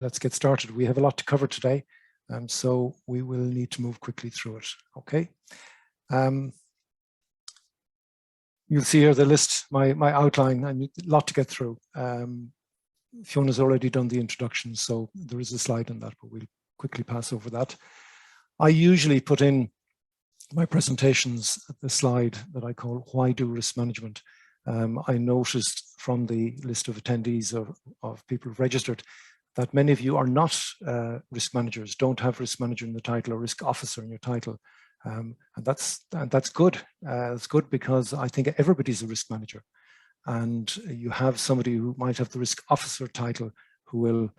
let's get started. We have a lot to cover today, so we will need to move quickly through it. Okay. You'll see here the list, my outline, and a lot to get through. Fiona's already done the introduction, so there is a slide on that, but we'll quickly pass over that. I usually put in my presentations the slide that I call "Why do risk management?" I noticed from the list of attendees of people who've registered that many of you are not risk managers, don't have risk manager in the title or risk officer in your title. And that's good. It's good because I think everybody's a risk manager, and you have somebody who might have the risk officer title who will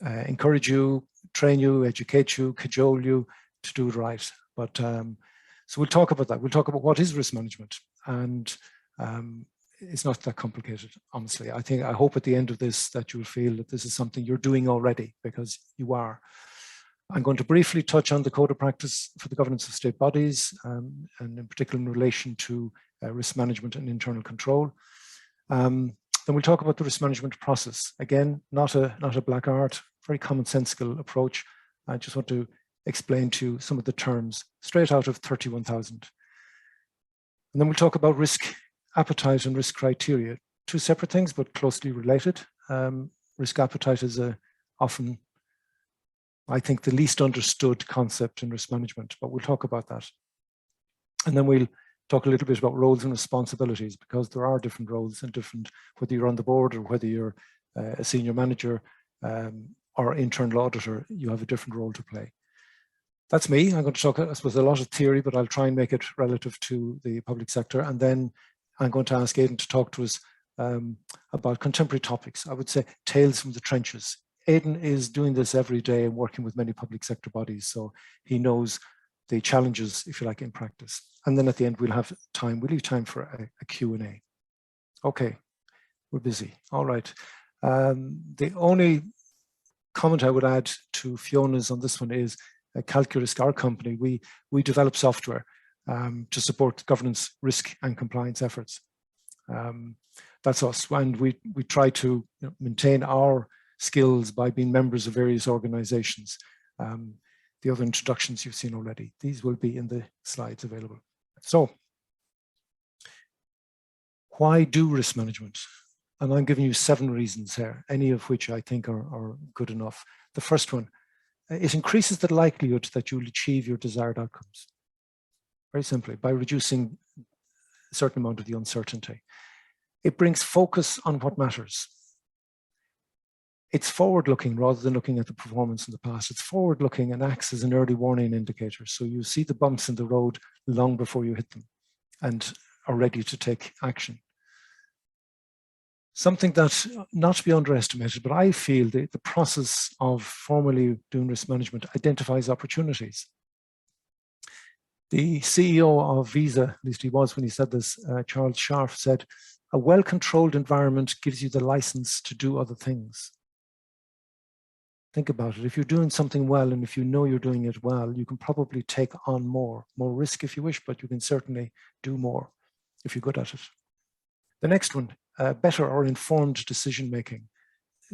encourage you, train you, educate you, cajole you to do it right. But so we'll talk about that. We'll talk about what is risk management, and it's not that complicated, honestly. I hope at the end of this that you'll feel that this is something you're doing already, because you are. I'm going to briefly touch on the code of practice for the governance of state bodies, and in particular in relation to risk management and internal control. Then we'll talk about the risk management process. Again, not a black art, very commonsensical approach. I just want to explain to you some of the terms straight out of 31,000. And then we'll talk about risk appetite and risk criteria. Two separate things, but closely related. Risk appetite is often, I think, the least understood concept in risk management, but we'll talk about that. And then we'll talk a little bit about roles and responsibilities, because there are different roles and different, whether you're on the board or whether you're a senior manager or internal auditor, you have a different role to play. That's me. I'm going to talk, I suppose, a lot of theory, but I'll try and make it relative to the public sector. And then I'm going to ask Aiden to talk to us about contemporary topics. I would say tales from the trenches. Aiden is doing this every day and working with many public sector bodies, so he knows the challenges, if you like, in practice. And then at the end, we'll leave time for a Q&A. Okay, we're busy. All right. The only comment I would add to Fiona's on this one is calQrisk, our company, we develop software to support governance, risk and compliance efforts. That's us, and we try to maintain our skills by being members of various organizations. The other introductions you've seen already, these will be in the slides available. So, why do risk management? And I'm giving you 7 reasons here, any of which I think are good enough. The first one, it increases the likelihood that you'll achieve your desired outcomes. Very simply, by reducing a certain amount of the uncertainty. It brings focus on what matters. It's forward-looking rather than looking at the performance in the past. It's forward-looking and acts as an early warning indicator. So you see the bumps in the road long before you hit them and are ready to take action. Something that not to be underestimated, but I feel the process of formally doing risk management identifies opportunities. The CEO of Visa, at least he was when he said this, Charles Scharf, said, "A well-controlled environment gives you the license to do other things." Think about it. If you're doing something well, and if you know you're doing it well, you can probably take on more risk if you wish, but you can certainly do more if you're good at it. The next one, better or informed decision-making.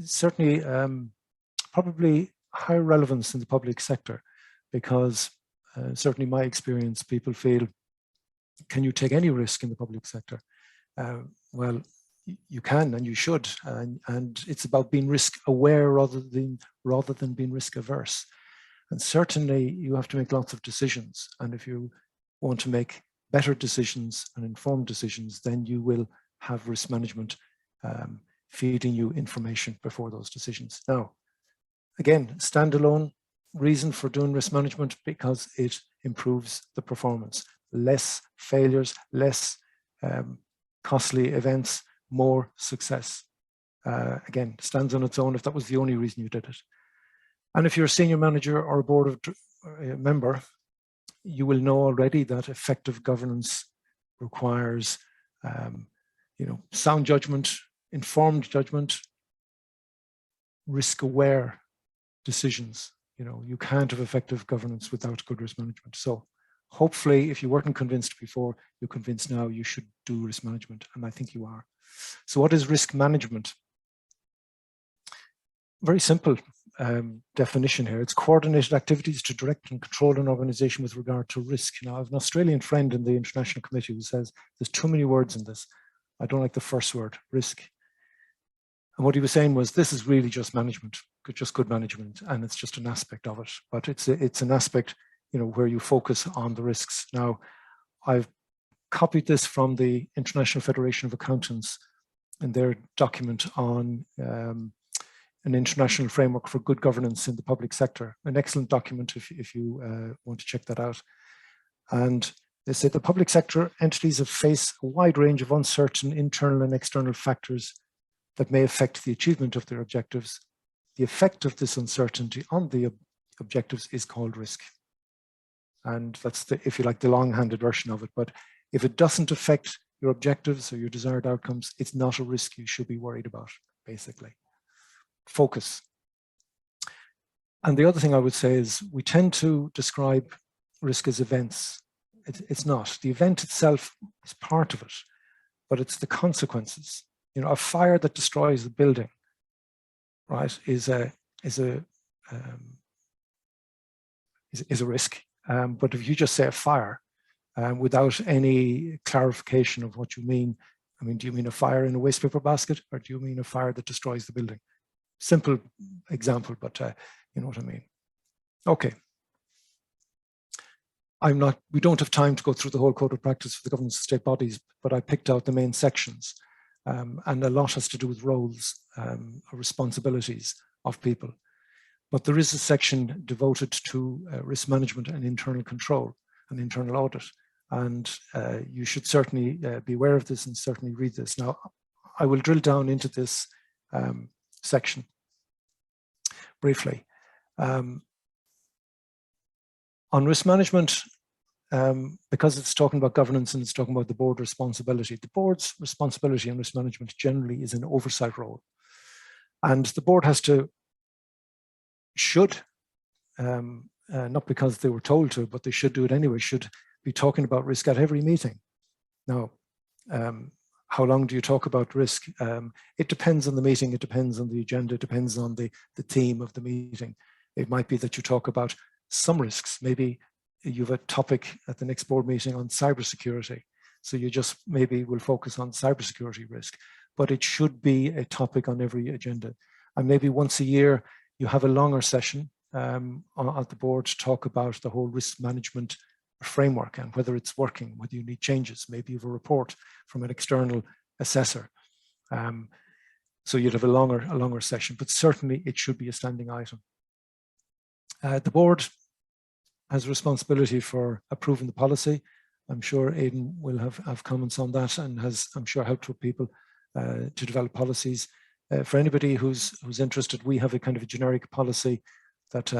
Certainly, probably higher relevance in the public sector, because certainly my experience, people feel, can you take any risk in the public sector? Well, you can and you should, and it's about being risk aware rather than being risk averse. And certainly you have to make lots of decisions, and if you want to make better decisions and informed decisions, then you will have risk management feeding you information before those decisions. Now, again, standalone reason for doing risk management, because it improves the performance. Less failures, less costly events, more success. Again, stands on its own if that was the only reason you did it. And if you're a senior manager or a board of member, you will know already that effective governance requires sound judgment, informed judgment, risk-aware decisions. You can't have effective governance without good risk management. So hopefully, if you weren't convinced before, you're convinced now you should do risk management, and I think you are. So what is risk management? Very simple. definition here. It's coordinated activities to direct and control an organization with regard to risk. Now, I have an Australian friend in the International Committee who says there's too many words in this. I don't like the first word, risk. And what he was saying was this is really just management, just good management, and it's just an aspect of it. But it's an aspect, where you focus on the risks. Now, I've copied this from the International Federation of Accountants in their document on an international framework for good governance in the public sector. An excellent document if you want to check that out. And they say the public sector entities have faced a wide range of uncertain internal and external factors that may affect the achievement of their objectives. The effect of this uncertainty on the objectives is called risk. And that's, if you like, the long-handed version of it. But if it doesn't affect your objectives or your desired outcomes, it's not a risk you should be worried about, basically. Focus. And the other thing I would say is we tend to describe risk as events. It's not. The event itself is part of it, but it's the consequences. A fire that destroys a building, right, is a risk. But if you just say a fire without any clarification of what you mean, do you mean a fire in a waste paper basket, or do you mean a fire that destroys the building? Simple example, but you know what I mean. Okay. We don't have time to go through the whole code of practice for the governance of state bodies, but I picked out the main sections. And a lot has to do with roles or responsibilities of people. But there is a section devoted to risk management and internal control and internal audit. And you should certainly be aware of this and certainly read this. Now, I will drill down into this section briefly. On risk management, because it's talking about governance and it's talking about the board responsibility. The board's responsibility on risk management generally is an oversight role. And the board should, not because they were told to, but they should do it anyway, should be talking about risk at every meeting. Now, how long do you talk about risk? It depends on the meeting, it depends on the agenda, it depends on the theme of the meeting. It might be that you talk about some risks. Maybe you have a topic at the next board meeting on cybersecurity. So you just maybe will focus on cybersecurity risk, but it should be a topic on every agenda. And maybe once a year, you have a longer session at the board to talk about the whole risk management framework and whether it's working, whether you need changes. Maybe you have a report from an external assessor. So you'd have a longer session, but certainly it should be a standing item. The board has responsibility for approving the policy. I'm sure Aiden will have comments on that and has, I'm sure, helped with people to develop policies. For anybody who's interested, we have a kind of a generic policy that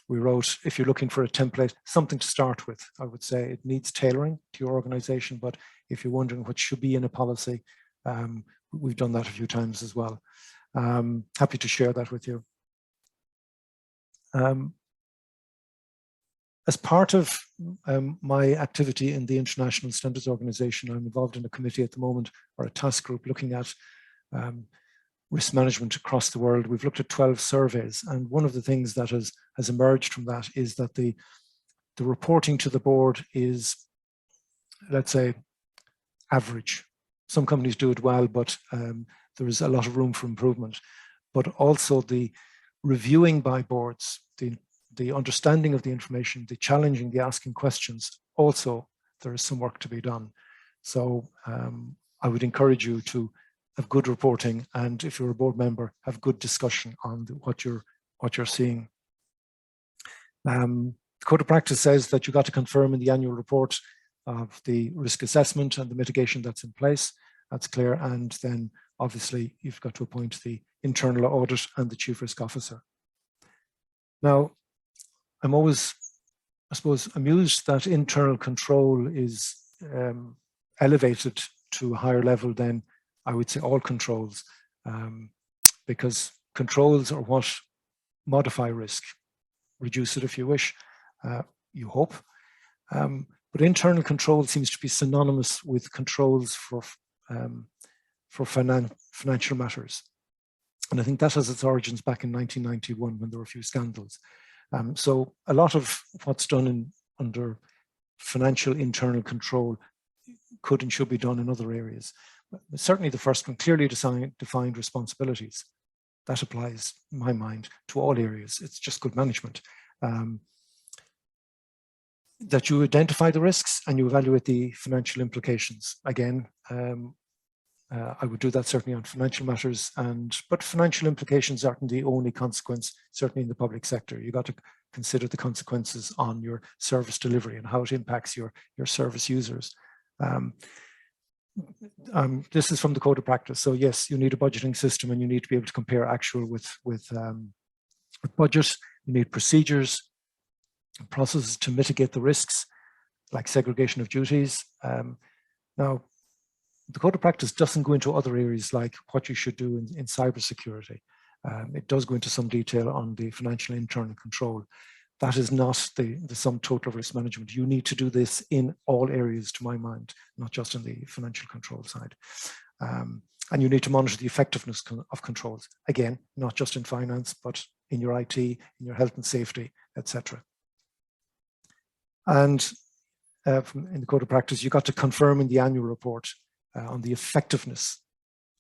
we wrote. If you're looking for a template, something to start with, I would say it needs tailoring to your organization, but if you're wondering what should be in a policy, we've done that a few times as well. Happy to share that with you. As part of my activity in the International Standards Organization, I'm involved in a committee at the moment, or a task group looking at risk management across the world. We've looked at 12 surveys, and one of the things that has emerged from that is that the reporting to the board is, let's say, average. Some companies do it well, but there is a lot of room for improvement. But also the reviewing by boards, the understanding of the information, the challenging, the asking questions, also there is some work to be done. So I would encourage you to have good reporting, and if you're a board member, have good discussion on what you're seeing. The Code of Practice says that you got to confirm in the annual report of the risk assessment and the mitigation that's in place. That's clear. And then obviously you've got to appoint the internal audit and the chief risk officer. Now, I'm always, I suppose, amused that internal control is elevated to a higher level than, I would say, all controls, because controls are what modify risk, reduce it if you wish, you hope. But internal control seems to be synonymous with controls for financial matters. And I think that has its origins back in 1991 when there were a few scandals. So a lot of what's done under financial internal control could and should be done in other areas. But certainly the first one, clearly defined responsibilities. That applies, in my mind, to all areas. It's just good management. That you identify the risks and you evaluate the financial implications. Again, I would do that certainly on financial matters, but financial implications aren't the only consequence, certainly in the public sector. You've got to consider the consequences on your service delivery and how it impacts your service users. This is from the code of practice. So yes, you need a budgeting system and you need to be able to compare actual with budget. You need procedures, processes to mitigate the risks, like segregation of duties. Now, the code of practice doesn't go into other areas like what you should do in cybersecurity. It does go into some detail on the financial internal control. That is not the sum total of risk management. You need to do this in all areas, to my mind, not just in the financial control side. And you need to monitor the effectiveness of controls. Again, not just in finance, but in your IT, in your health and safety, etc. And in the code of practice, you got to confirm in the annual report on the effectiveness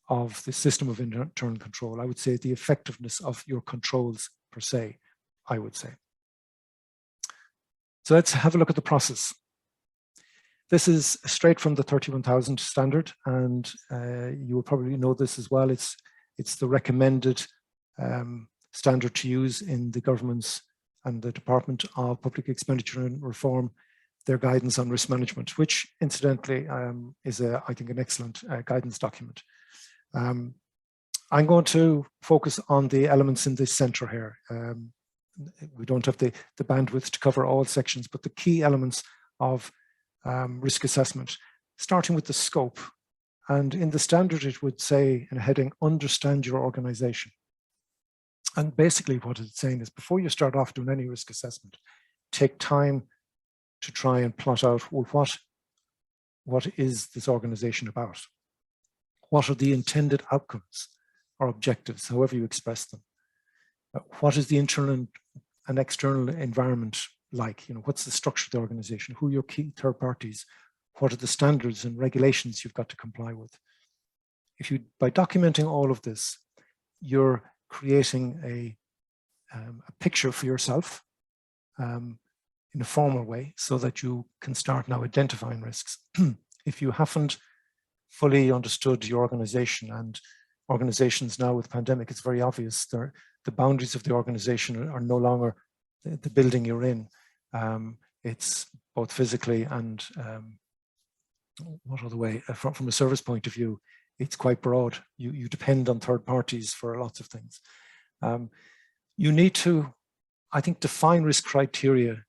of the system of internal control. I would say the effectiveness of your controls per se, I would say. So let's have a look at the process. This is straight from the 31,000 standard, and you will probably know this as well. It's the recommended standard to use in the government's and the Department of Public Expenditure and Reform, their guidance on risk management, which incidentally is, I think, an excellent guidance document. I'm going to focus on the elements in this center here. We don't have the bandwidth to cover all sections, but the key elements of risk assessment, starting with the scope. And in the standard, it would say in a heading, understand your organization. And basically what it's saying is before you start off doing any risk assessment, take time to try and plot out, well, what is this organization about? What are the intended outcomes or objectives, however you express them? What is the internal and external environment like? You know, what's the structure of the organization? Who are your key third parties? What are the standards and regulations you've got to comply with? By documenting all of this, you're creating a picture for yourself in a formal way so that you can start now identifying risks. If you haven't fully understood your organization, and organizations now with pandemic, it's very obvious the boundaries of the organization are no longer the building you're in. It's both physically and what other way, from a service point of view, it's quite broad. You depend on third parties for lots of things. You need to, I think, define risk criteria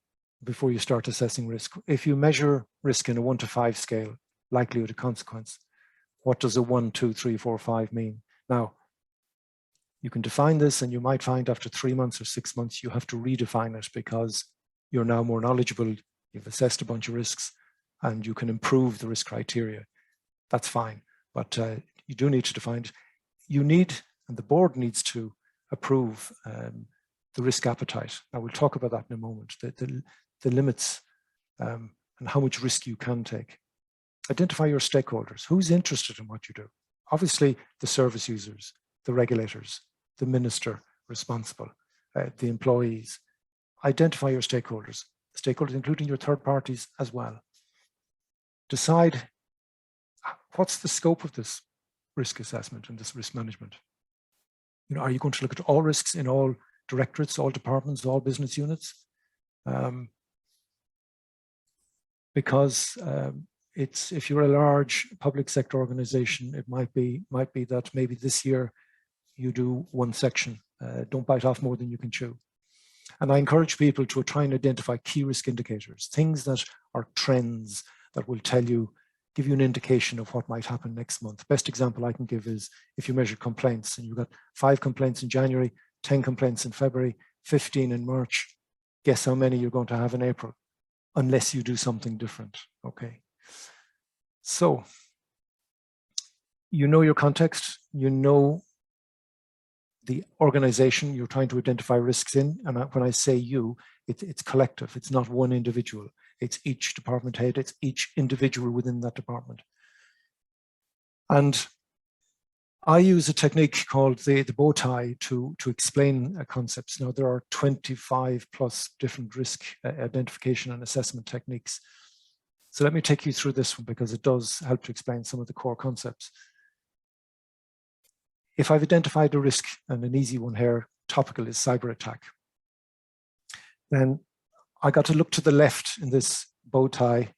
before you start assessing risk. If you measure risk in a 1 to 5 scale, likelihood of consequence, what does a 1, 2, 3, 4, 5 mean? Now, you can define this and you might find after 3 months or 6 months, you have to redefine it because you're now more knowledgeable, you've assessed a bunch of risks and you can improve the risk criteria. That's fine, but you do need to define it. You need, and the board needs to approve the risk appetite. Now we'll talk about that in a moment, the limits and how much risk you can take. Identify your stakeholders. Who's interested in what you do? Obviously, the service users, the regulators, the minister responsible, the employees. Identify your stakeholders, including your third parties as well. Decide what's the scope of this risk assessment and this risk management. You know, are you going to look at all risks in all directorates, all departments, all business units? Because if you're a large public sector organization, it might be that maybe this year you do one section. Don't bite off more than you can chew. And I encourage people to try and identify key risk indicators, things that are trends that will give you an indication of what might happen next month. Best example I can give is if you measure complaints and you've got 5 complaints in January, 10 complaints in February, 15 in March. Guess how many you're going to have in April, unless you do something different, okay? So, you know your context, you know the organization you're trying to identify risks in. And when I say you, it's collective. It's not one individual. It's each department head. It's each individual within that department. And I use a technique called the bow tie to explain concepts. Now, there are 25 plus different risk identification and assessment techniques. So let me take you through this one because it does help to explain some of the core concepts. If I've identified a risk, and an easy one here, topical, is cyber attack, then I got to look to the left in this bow tie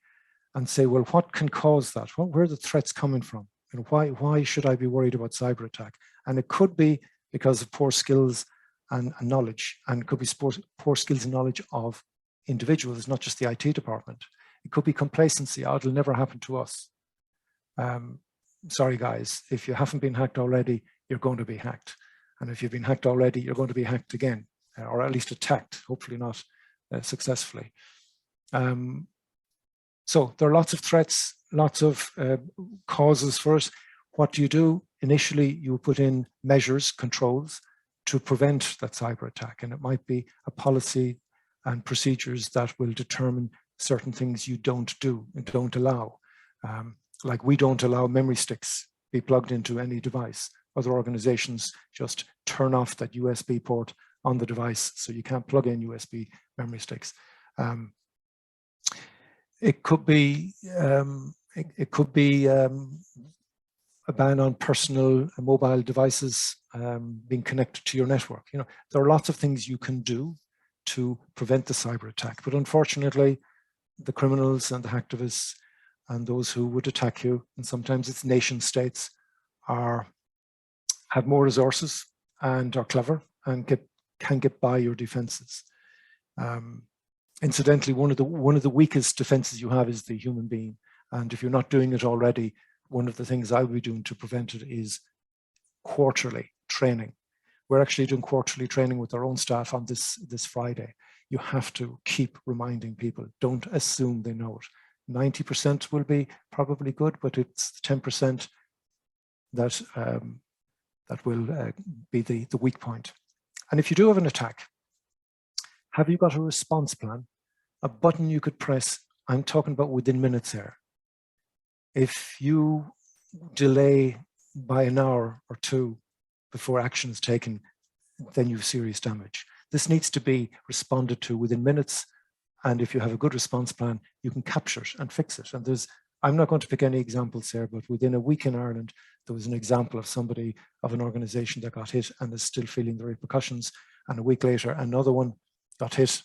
and say, well, what can cause that? Where are the threats coming from? And why should I be worried about cyber attack? And it could be because of poor skills and knowledge, and it could be poor skills and knowledge of individuals, not just the IT department. It could be complacency. Oh, it'll never happen to us. Sorry, guys, if you haven't been hacked already, you're going to be hacked. And if you've been hacked already, you're going to be hacked again, or at least attacked, hopefully not successfully. So there are lots of threats, lots of causes for it. What do you do? Initially, you put in measures, controls to prevent that cyber attack. And it might be a policy and procedures that will determine certain things you don't do and don't allow. Like we don't allow memory sticks be plugged into any device. Other organizations just turn off that USB port on the device, so you can't plug in USB memory sticks. It could be a ban on personal mobile devices being connected to your network. You know, there are lots of things you can do to prevent the cyber attack, but unfortunately, the criminals and the hacktivists and those who would attack you, and sometimes it's nation states, have more resources and are clever and can get by your defenses. Incidentally, one of the weakest defenses you have is the human being. And if you're not doing it already, one of the things I'll be doing to prevent it is quarterly training. We're actually doing quarterly training with our own staff on this Friday. You have to keep reminding people. Don't assume they know it. 90% will be probably good, but it's 10% that that will be the weak point. And if you do have an attack, have you got a response plan? A button you could press? I'm talking about within minutes here. If you delay by an hour or two before action is taken, then you have serious damage. This needs to be responded to within minutes. And if you have a good response plan, you can capture it and fix it. And I'm not going to pick any examples here, but within a week in Ireland, there was an example of somebody of an organization that got hit and is still feeling the repercussions. And a week later, another one got hit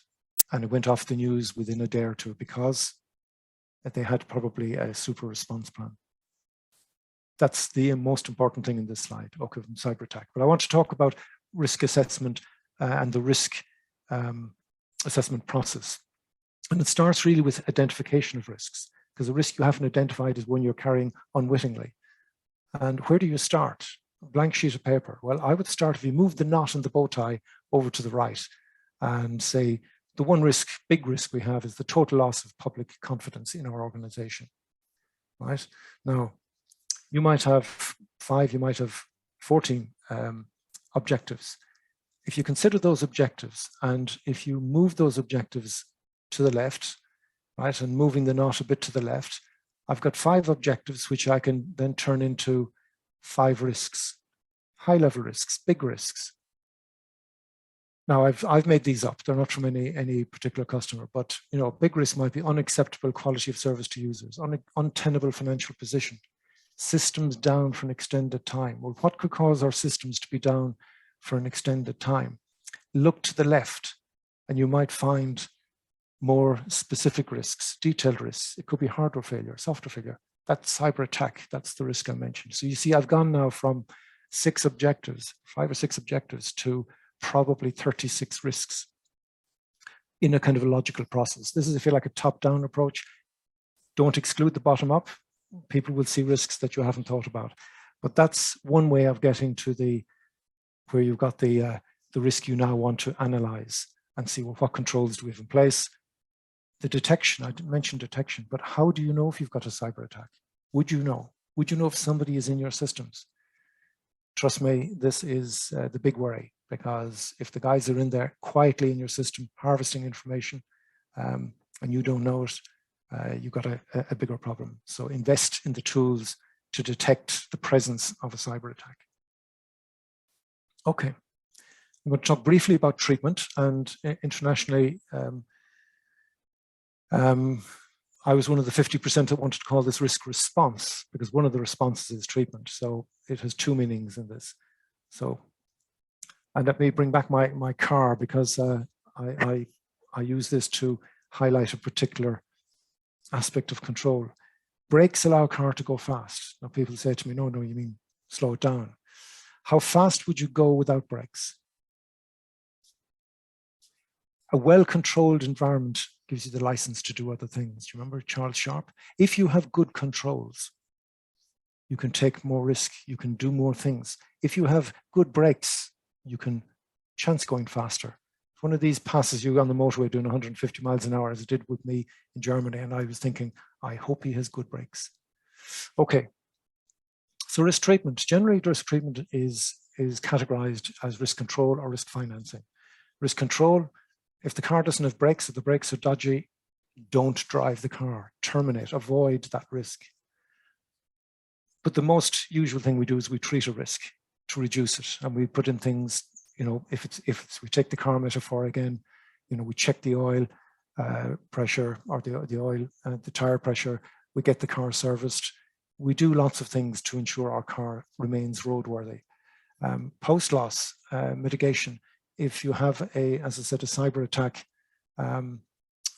and it went off the news within a day or two because they had probably a super response plan. That's the most important thing in this slide, okay, from cyber attack. But I want to talk about risk assessment and the risk assessment process. And it starts really with identification of risks, because a risk you haven't identified is one you're carrying unwittingly. And where do you start? A blank sheet of paper. Well, I would start if you move the knot in the bow tie over to the right and say, the one risk, big risk we have is the total loss of public confidence in our organization, right? Now, you might have 5, you might have 14 objectives. If you consider those objectives and if you move those objectives to the left, right, and moving the knot a bit to the left, I've got 5 objectives which I can then turn into 5 risks, high-level risks, big risks. Now, I've made these up. They're not from any particular customer, but you know, big risk might be unacceptable quality of service to users, untenable financial position, systems down for an extended time. Well, what could cause our systems to be down for an extended time? Look to the left, and you might find more specific risks, detailed risks. It could be hardware failure, software failure. That's cyber attack. That's the risk I mentioned. So you see, I've gone now from 6 objectives, 5 or 6 objectives, to probably 36 risks in a kind of a logical process. This is, I feel like, a top-down approach. Don't exclude the bottom-up. People will see risks that you haven't thought about. But that's one way of getting to where you've got the risk you now want to analyze and see, well, what controls do we have in place? The detection, I didn't mention detection, but how do you know if you've got a cyber attack? Would you know? Would you know if somebody is in your systems? trust me, this is the big worry, because if the guys are in there quietly in your system harvesting information and you don't know it, you've got a bigger problem. So invest in the tools to detect the presence of a cyber attack. Okay, I'm going to talk briefly about treatment, and internationally, I was one of the 50% that wanted to call this risk response, because one of the responses is treatment. So it has two meanings in this. So, and let me bring back my car, because I use this to highlight a particular aspect of control. Brakes allow a car to go fast. Now people say to me, no, you mean slow it down. How fast would you go without brakes? A well-controlled environment gives you the license to do other things. Do you remember Charles Sharp? If you have good controls, you can take more risk, you can do more things. If you have good brakes, you can chance going faster. If one of these passes you on the motorway doing 150 miles an hour, as it did with me in Germany, and I was thinking, I hope he has good brakes. Okay, so risk treatment. Generally, risk treatment is categorized as risk control or risk financing. Risk control, if the car doesn't have brakes, if the brakes are dodgy, don't drive the car, terminate, avoid that risk. But the most usual thing we do is we treat a risk to reduce it, and we put in things, you know, if we take the car metaphor again, you know, we check the oil pressure, or the oil, the tire pressure, we get the car serviced. We do lots of things to ensure our car remains roadworthy. Post-loss mitigation, if you have as I said, a cyber attack,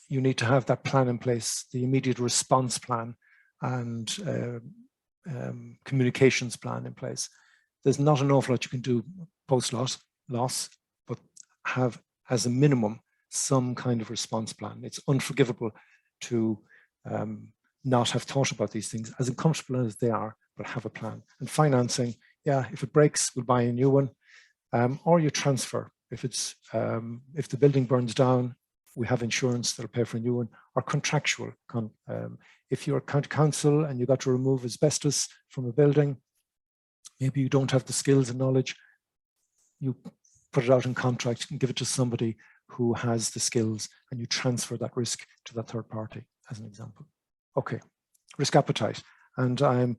you need to have that plan in place, the immediate response plan and communications plan in place. There's not an awful lot you can do post-loss, but have as a minimum some kind of response plan. It's unforgivable to not have thought about these things, as uncomfortable as they are, but have a plan. And financing, yeah, if it breaks, we'll buy a new one, or you transfer. If the building burns down, we have insurance that'll pay for a new one, or contractual. If you're county council and you got to remove asbestos from a building, maybe you don't have the skills and knowledge, you put it out in contract and give it to somebody who has the skills, and you transfer that risk to that third party, as an example. Okay, risk appetite. And I'm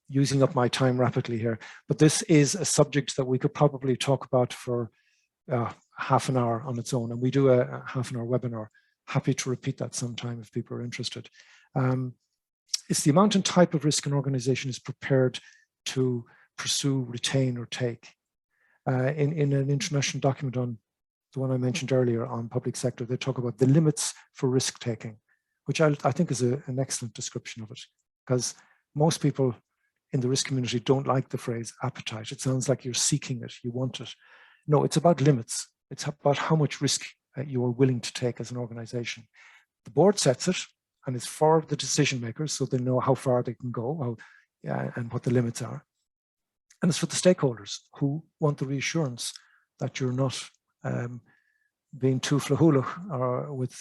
using up my time rapidly here, but this is a subject that we could probably talk about for half an hour on its own, and we do a half an hour webinar. Happy to repeat that sometime if people are interested. It's the amount and type of risk an organization is prepared to pursue, retain, or take. In an international document on the one I mentioned earlier on public sector, they talk about the limits for risk taking, which I think is an excellent description of it, because most people in the risk community don't like the phrase appetite. It sounds like you're seeking it, you want it. No, it's about limits. It's about how much risk you are willing to take as an organization. The board sets it, and it's for the decision makers, so they know how far they can go, and what the limits are. And it's for the stakeholders who want the reassurance that you're not being too flahulach or with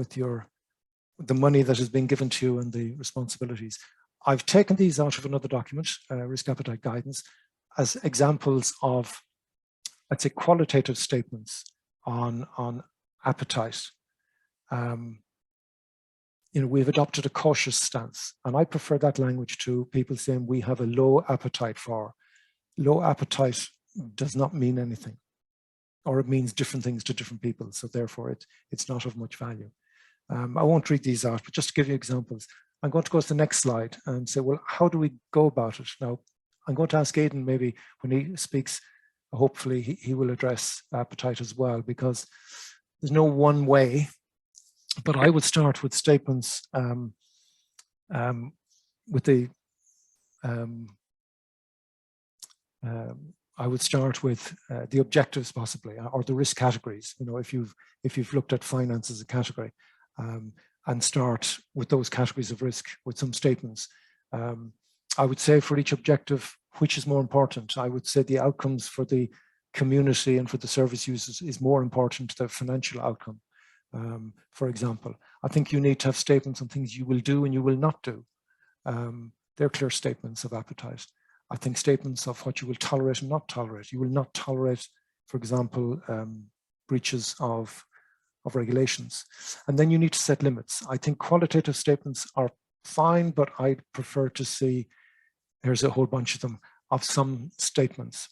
the money that has been given to you and the responsibilities. I've taken these out of another document, Risk Appetite Guidance, as examples of, let's say, qualitative statements on appetite. You know, we've adopted a cautious stance, and I prefer that language to people saying we have a low appetite for. Low appetite does not mean anything, or it means different things to different people, so therefore it's not of much value. I won't read these out, but just to give you examples, I'm going to go to the next slide and say, well, how do we go about it? Now, I'm going to ask Aiden, maybe when he speaks, hopefully he will address appetite as well, because there's no one way, but I would start with statements I would start with the objectives possibly, or the risk categories. You know, if you've looked at finance as a category, and start with those categories of risk with some statements. I would say for each objective, which is more important? I would say the outcomes for the community and for the service users is more important than the financial outcome. For example, I think you need to have statements on things you will do and you will not do. They're clear statements of appetite. I think statements of what you will tolerate and not tolerate. You will not tolerate, for example, breaches of regulations. And then you need to set limits. I think qualitative statements are fine, but I'd prefer to see, there's a whole bunch of them, of some statements.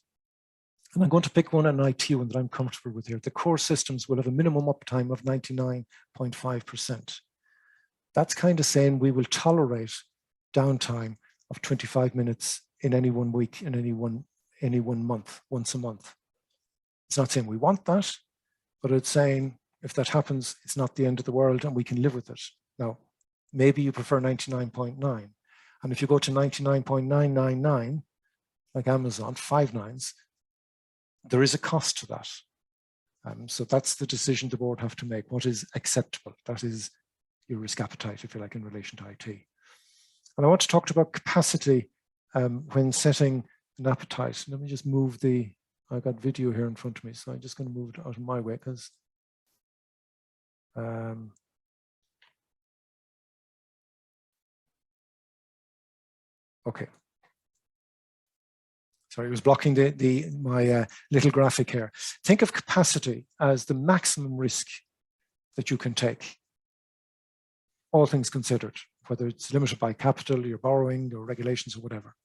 And I'm going to pick one, an IT one that I'm comfortable with here. The core systems will have a minimum uptime of 99.5%. That's kind of saying we will tolerate downtime of 25 minutes in any 1 week, in any one month, once a month. It's not saying we want that, but it's saying if that happens, it's not the end of the world and we can live with it. Now, maybe you prefer 99.9. And if you go to 99.999, like Amazon, 5 nines, there is a cost to that. So that's the decision the board have to make. What is acceptable? That is your risk appetite, if you like, in relation to IT. And I want to talk about capacity when setting an appetite. Let me just move I've got video here in front of me, so I'm just going to move it out of my way because okay. Sorry, it was blocking my little graphic here. Think of capacity as the maximum risk that you can take, all things considered, whether it's limited by capital, your borrowing, or regulations, or whatever,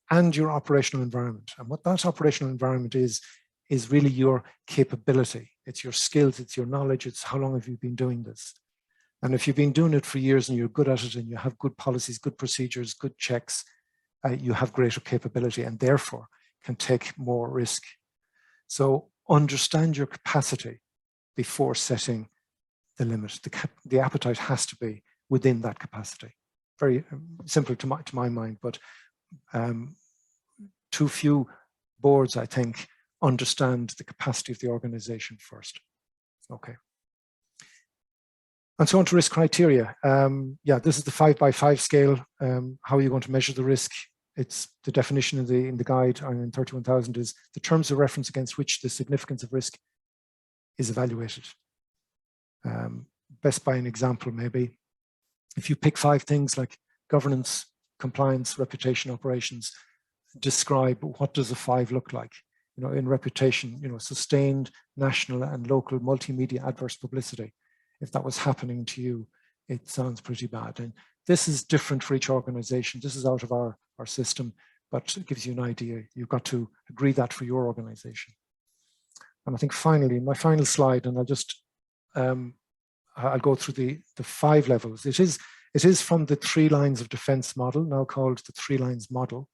and your operational environment. And what that operational environment is really your capability. It's your skills, it's your knowledge, it's how long have you been doing this. And if you've been doing it for years and you're good at it and you have good policies, good procedures, good checks, you have greater capability and therefore can take more risk. So understand your capacity before setting the limit. The appetite has to be within that capacity. Very simple to my mind, but too few boards, I think, understand the capacity of the organization first. Okay. And so on to risk criteria. Yeah, this is the 5x5 scale. How are you going to measure the risk? It's the definition in the guide in 31,000 is the terms of reference against which the significance of risk is evaluated. Best by an example, maybe. If you pick 5 things like governance, compliance, reputation, operations, describe what does a 5 look like. You know, in reputation, you know, sustained national and local multimedia adverse publicity. If that was happening to you, it sounds pretty bad. And this is different for each organization. This is out of our system, but it gives you an idea. You've got to agree that for your organization. And I think finally, my final slide, and I'll just, I'll go through the 5 levels. It is from the 3 lines of defense model, now called the 3 lines model.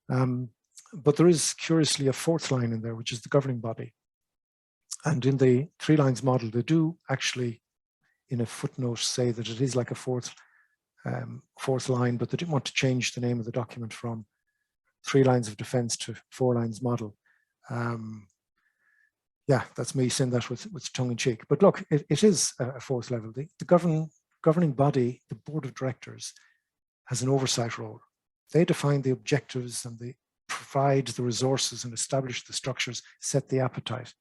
But there is curiously a 4th line in there, which is the governing body. And in the 3 lines model, they do actually, in a footnote, say that it is like a 4th line, but they didn't want to change the name of the document from 3 lines of defense to 4 lines model. Yeah, that's me saying that with tongue in cheek. But look, it is a 4th level. The governing body, the board of directors, has an oversight role. They define the objectives and they provide the resources and establish the structures, set the appetite,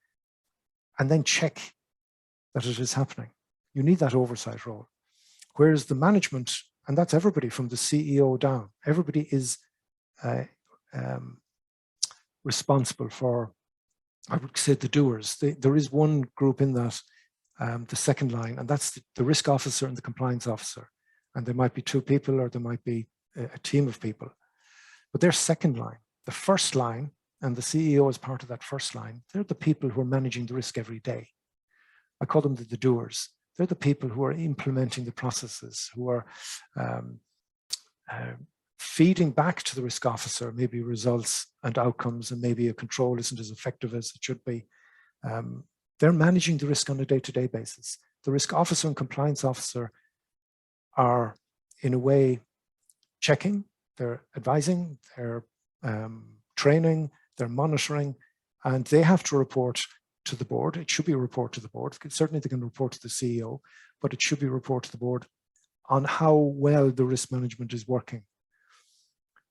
and then check that it is happening. You need that oversight role. Whereas the management, and that's everybody from the CEO down, everybody is responsible for, I would say, the doers. There is one group in that, the 2nd line, and that's the risk officer and the compliance officer. And there might be 2 people or there might be a team of people. But they're 2nd line. The 1st line, and the CEO is part of that 1st line, they're the people who are managing the risk every day. I call them the doers. They're the people who are implementing the processes, who are feeding back to the risk officer maybe results and outcomes, and maybe a control isn't as effective as it should be. They're managing the risk on a day-to-day basis. The risk officer and compliance officer are, in a way, checking, they're advising, they're training, they're monitoring, and they have to report to the board. It should be a report to the board. Certainly they can report to the CEO, but it should be a report to the board on how well the risk management is working.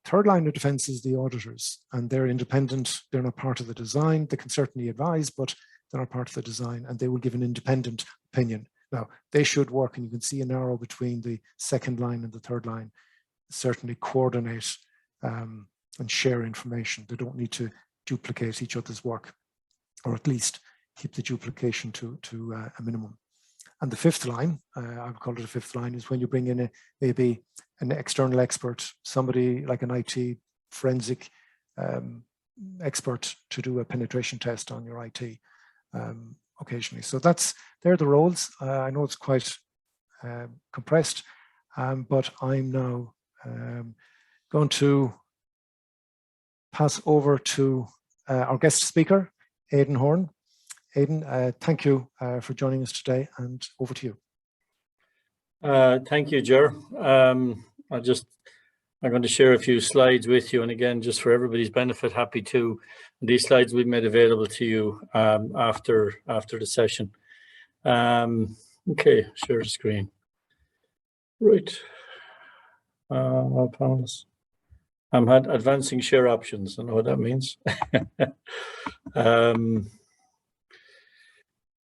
3rd line of defense is the auditors, and they're independent. They're not part of the design. They can certainly advise, but they're not part of the design, and they will give an independent opinion. Now, they should work, and you can see an arrow between the 2nd line and the 3rd line, certainly coordinate and share information. They don't need to duplicate each other's work, or at least keep the duplication to a minimum. And the fifth line, I've called it a fifth line, is when you bring in maybe an external expert, somebody like an IT forensic expert to do a penetration test on your IT occasionally. So they're the roles. I know it's quite compressed, but I'm now going to pass over to our guest speaker, Aiden Horan. Aiden, thank you for joining us today, and over to you. Thank you, Ger. I'm going to share a few slides with you, and again, just for everybody's benefit, happy to. These slides will be made available to you after the session. Okay, share the screen. Right. Panelists. I'm advancing share options. I know what that means.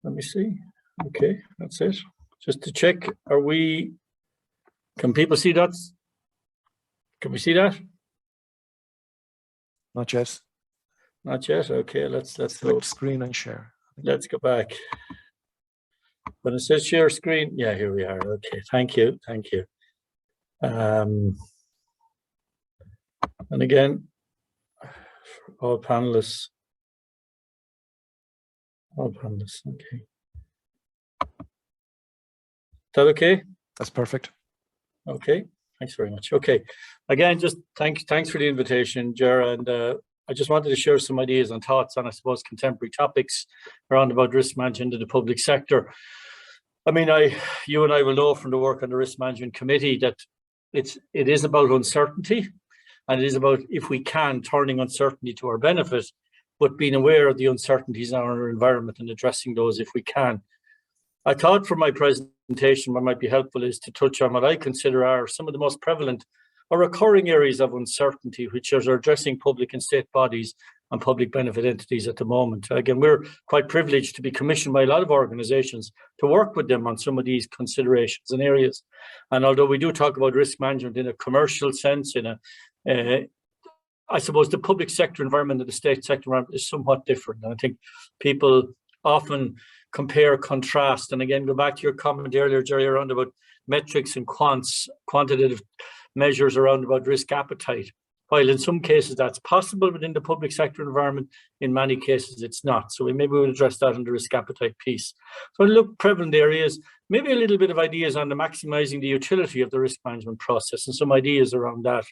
Let me see. Okay, that's it. Just to check, can people see that? Can we see that? Not yet. Not yet. Okay, let's select screen and share. Let's go back. When it says share screen, yeah, here we are. Okay, thank you. And again, all panelists. Okay. Is that okay? That's perfect. Okay, thanks very much. Okay, again, just thanks for the invitation, Ger, and I just wanted to share some ideas and thoughts on, I suppose, contemporary topics around about risk management in the public sector. I mean, you and I will know from the work on the Risk Management Committee that it is about uncertainty, and it is about, if we can, turning uncertainty to our benefit, but being aware of the uncertainties in our environment and addressing those if we can. I thought for my presentation what might be helpful is to touch on what I consider are some of the most prevalent or recurring areas of uncertainty, which are addressing public and state bodies and public benefit entities at the moment. Again, we're quite privileged to be commissioned by a lot of organisations to work with them on some of these considerations and areas. And although we do talk about risk management in a commercial sense, I suppose the public sector environment and the state sector environment is somewhat different. And I think people often compare, contrast, and again, go back to your comment earlier, Jerry, around about metrics and quantitative measures around about risk appetite. While in some cases that's possible within the public sector environment, in many cases it's not. So maybe we'll address that in the risk appetite piece. So look, prevalent areas, maybe a little bit of ideas on the maximising the utility of the risk management process and some ideas around that.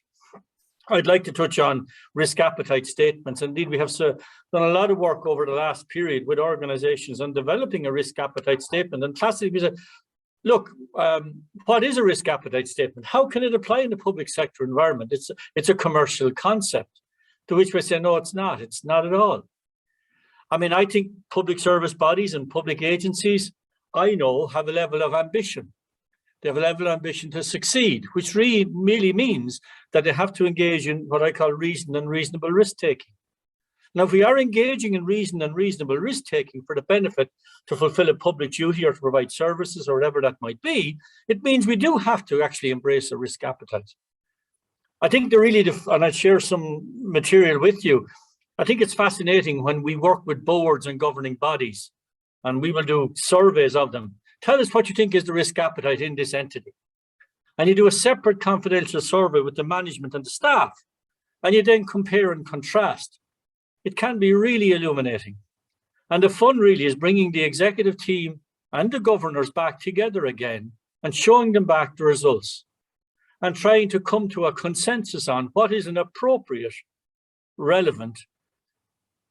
I'd like to touch on risk appetite statements. Indeed, we have done a lot of work over the last period with organisations on developing a risk appetite statement. And classically, we said, look, what is a risk appetite statement? How can it apply in the public sector environment? It's a commercial concept, to which we say, no, it's not. It's not at all. I mean, I think public service bodies and public agencies, I know, have a level of ambition. They have a level of ambition to succeed, which really means that they have to engage in what I call reasoned and reasonable risk-taking. Now, if we are engaging in reasoned and reasonable risk-taking for the benefit to fulfill a public duty or to provide services or whatever that might be, it means we do have to actually embrace a risk appetite. I think and I'll share some material with you, I think it's fascinating when we work with boards and governing bodies, and we will do surveys of them. Tell us what you think is the risk appetite in this entity. And you do a separate confidential survey with the management and the staff, and you then compare and contrast. It can be really illuminating. And the fun really is bringing the executive team and the governors back together again and showing them back the results and trying to come to a consensus on what is an appropriate, relevant,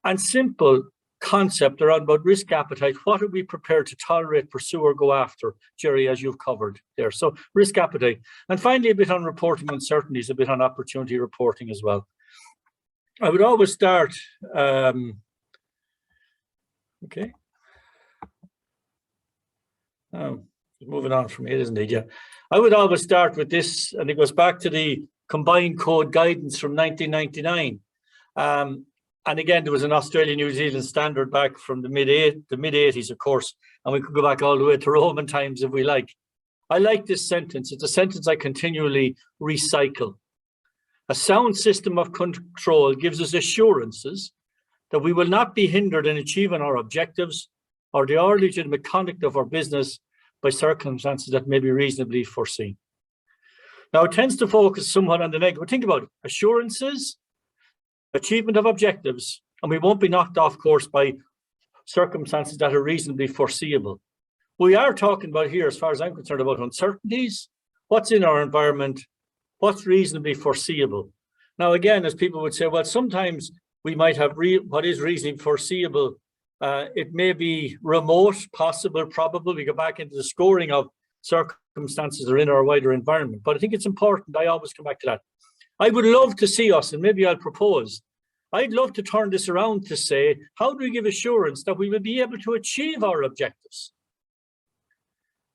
and simple concept around about risk appetite. What are we prepared to tolerate, pursue, or go after, Jerry, as you've covered there? So risk appetite. And finally, a bit on reporting uncertainties, a bit on opportunity reporting as well. I would always start, okay. Moving on from here, isn't it? Yeah. I would always start with this, and it goes back to the Combined Code guidance from 1999. And again, there was an Australia-New Zealand standard back from the mid-80s, of course, and we could go back all the way to Roman times if we like. I like this sentence. It's a sentence I continually recycle. A sound system of control gives us assurances that we will not be hindered in achieving our objectives or the legitimate conduct of our business by circumstances that may be reasonably foreseen. Now, it tends to focus somewhat on the negative. Think about it. Assurances, achievement of objectives, and we won't be knocked off course by circumstances that are reasonably foreseeable. We are talking about here, as far as I'm concerned, about uncertainties, what's in our environment, what's reasonably foreseeable. Now, again, as people would say, well, sometimes we might have what is reasonably foreseeable. It may be remote, possible, probable. We go back into the scoring of circumstances that are in our wider environment. But I think it's important. I always come back to that. I would love to see us, and maybe I'll propose, I'd love to turn this around to say, how do we give assurance that we will be able to achieve our objectives?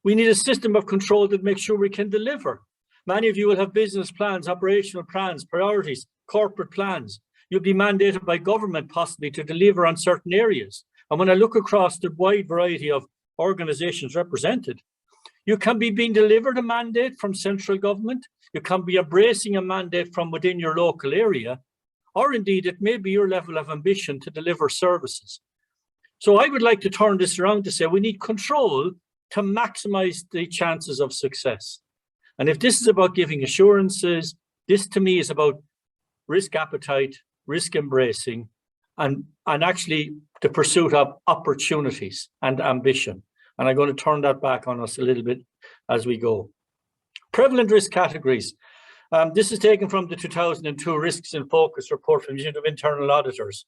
We need a system of control that makes sure we can deliver. Many of you will have business plans, operational plans, priorities, corporate plans. You'll be mandated by government possibly to deliver on certain areas. And when I look across the wide variety of organizations represented, you can be being delivered a mandate from central government. You can be embracing a mandate from within your local area, or indeed it may be your level of ambition to deliver services. So I would like to turn this around to say we need control to maximize the chances of success. And if this is about giving assurances, this to me is about risk appetite, risk embracing, and actually the pursuit of opportunities and ambition. And I'm going to turn that back on us a little bit as we go. Prevalent risk categories. This is taken from the 2002 Risks in Focus report from the Unit of Internal Auditors.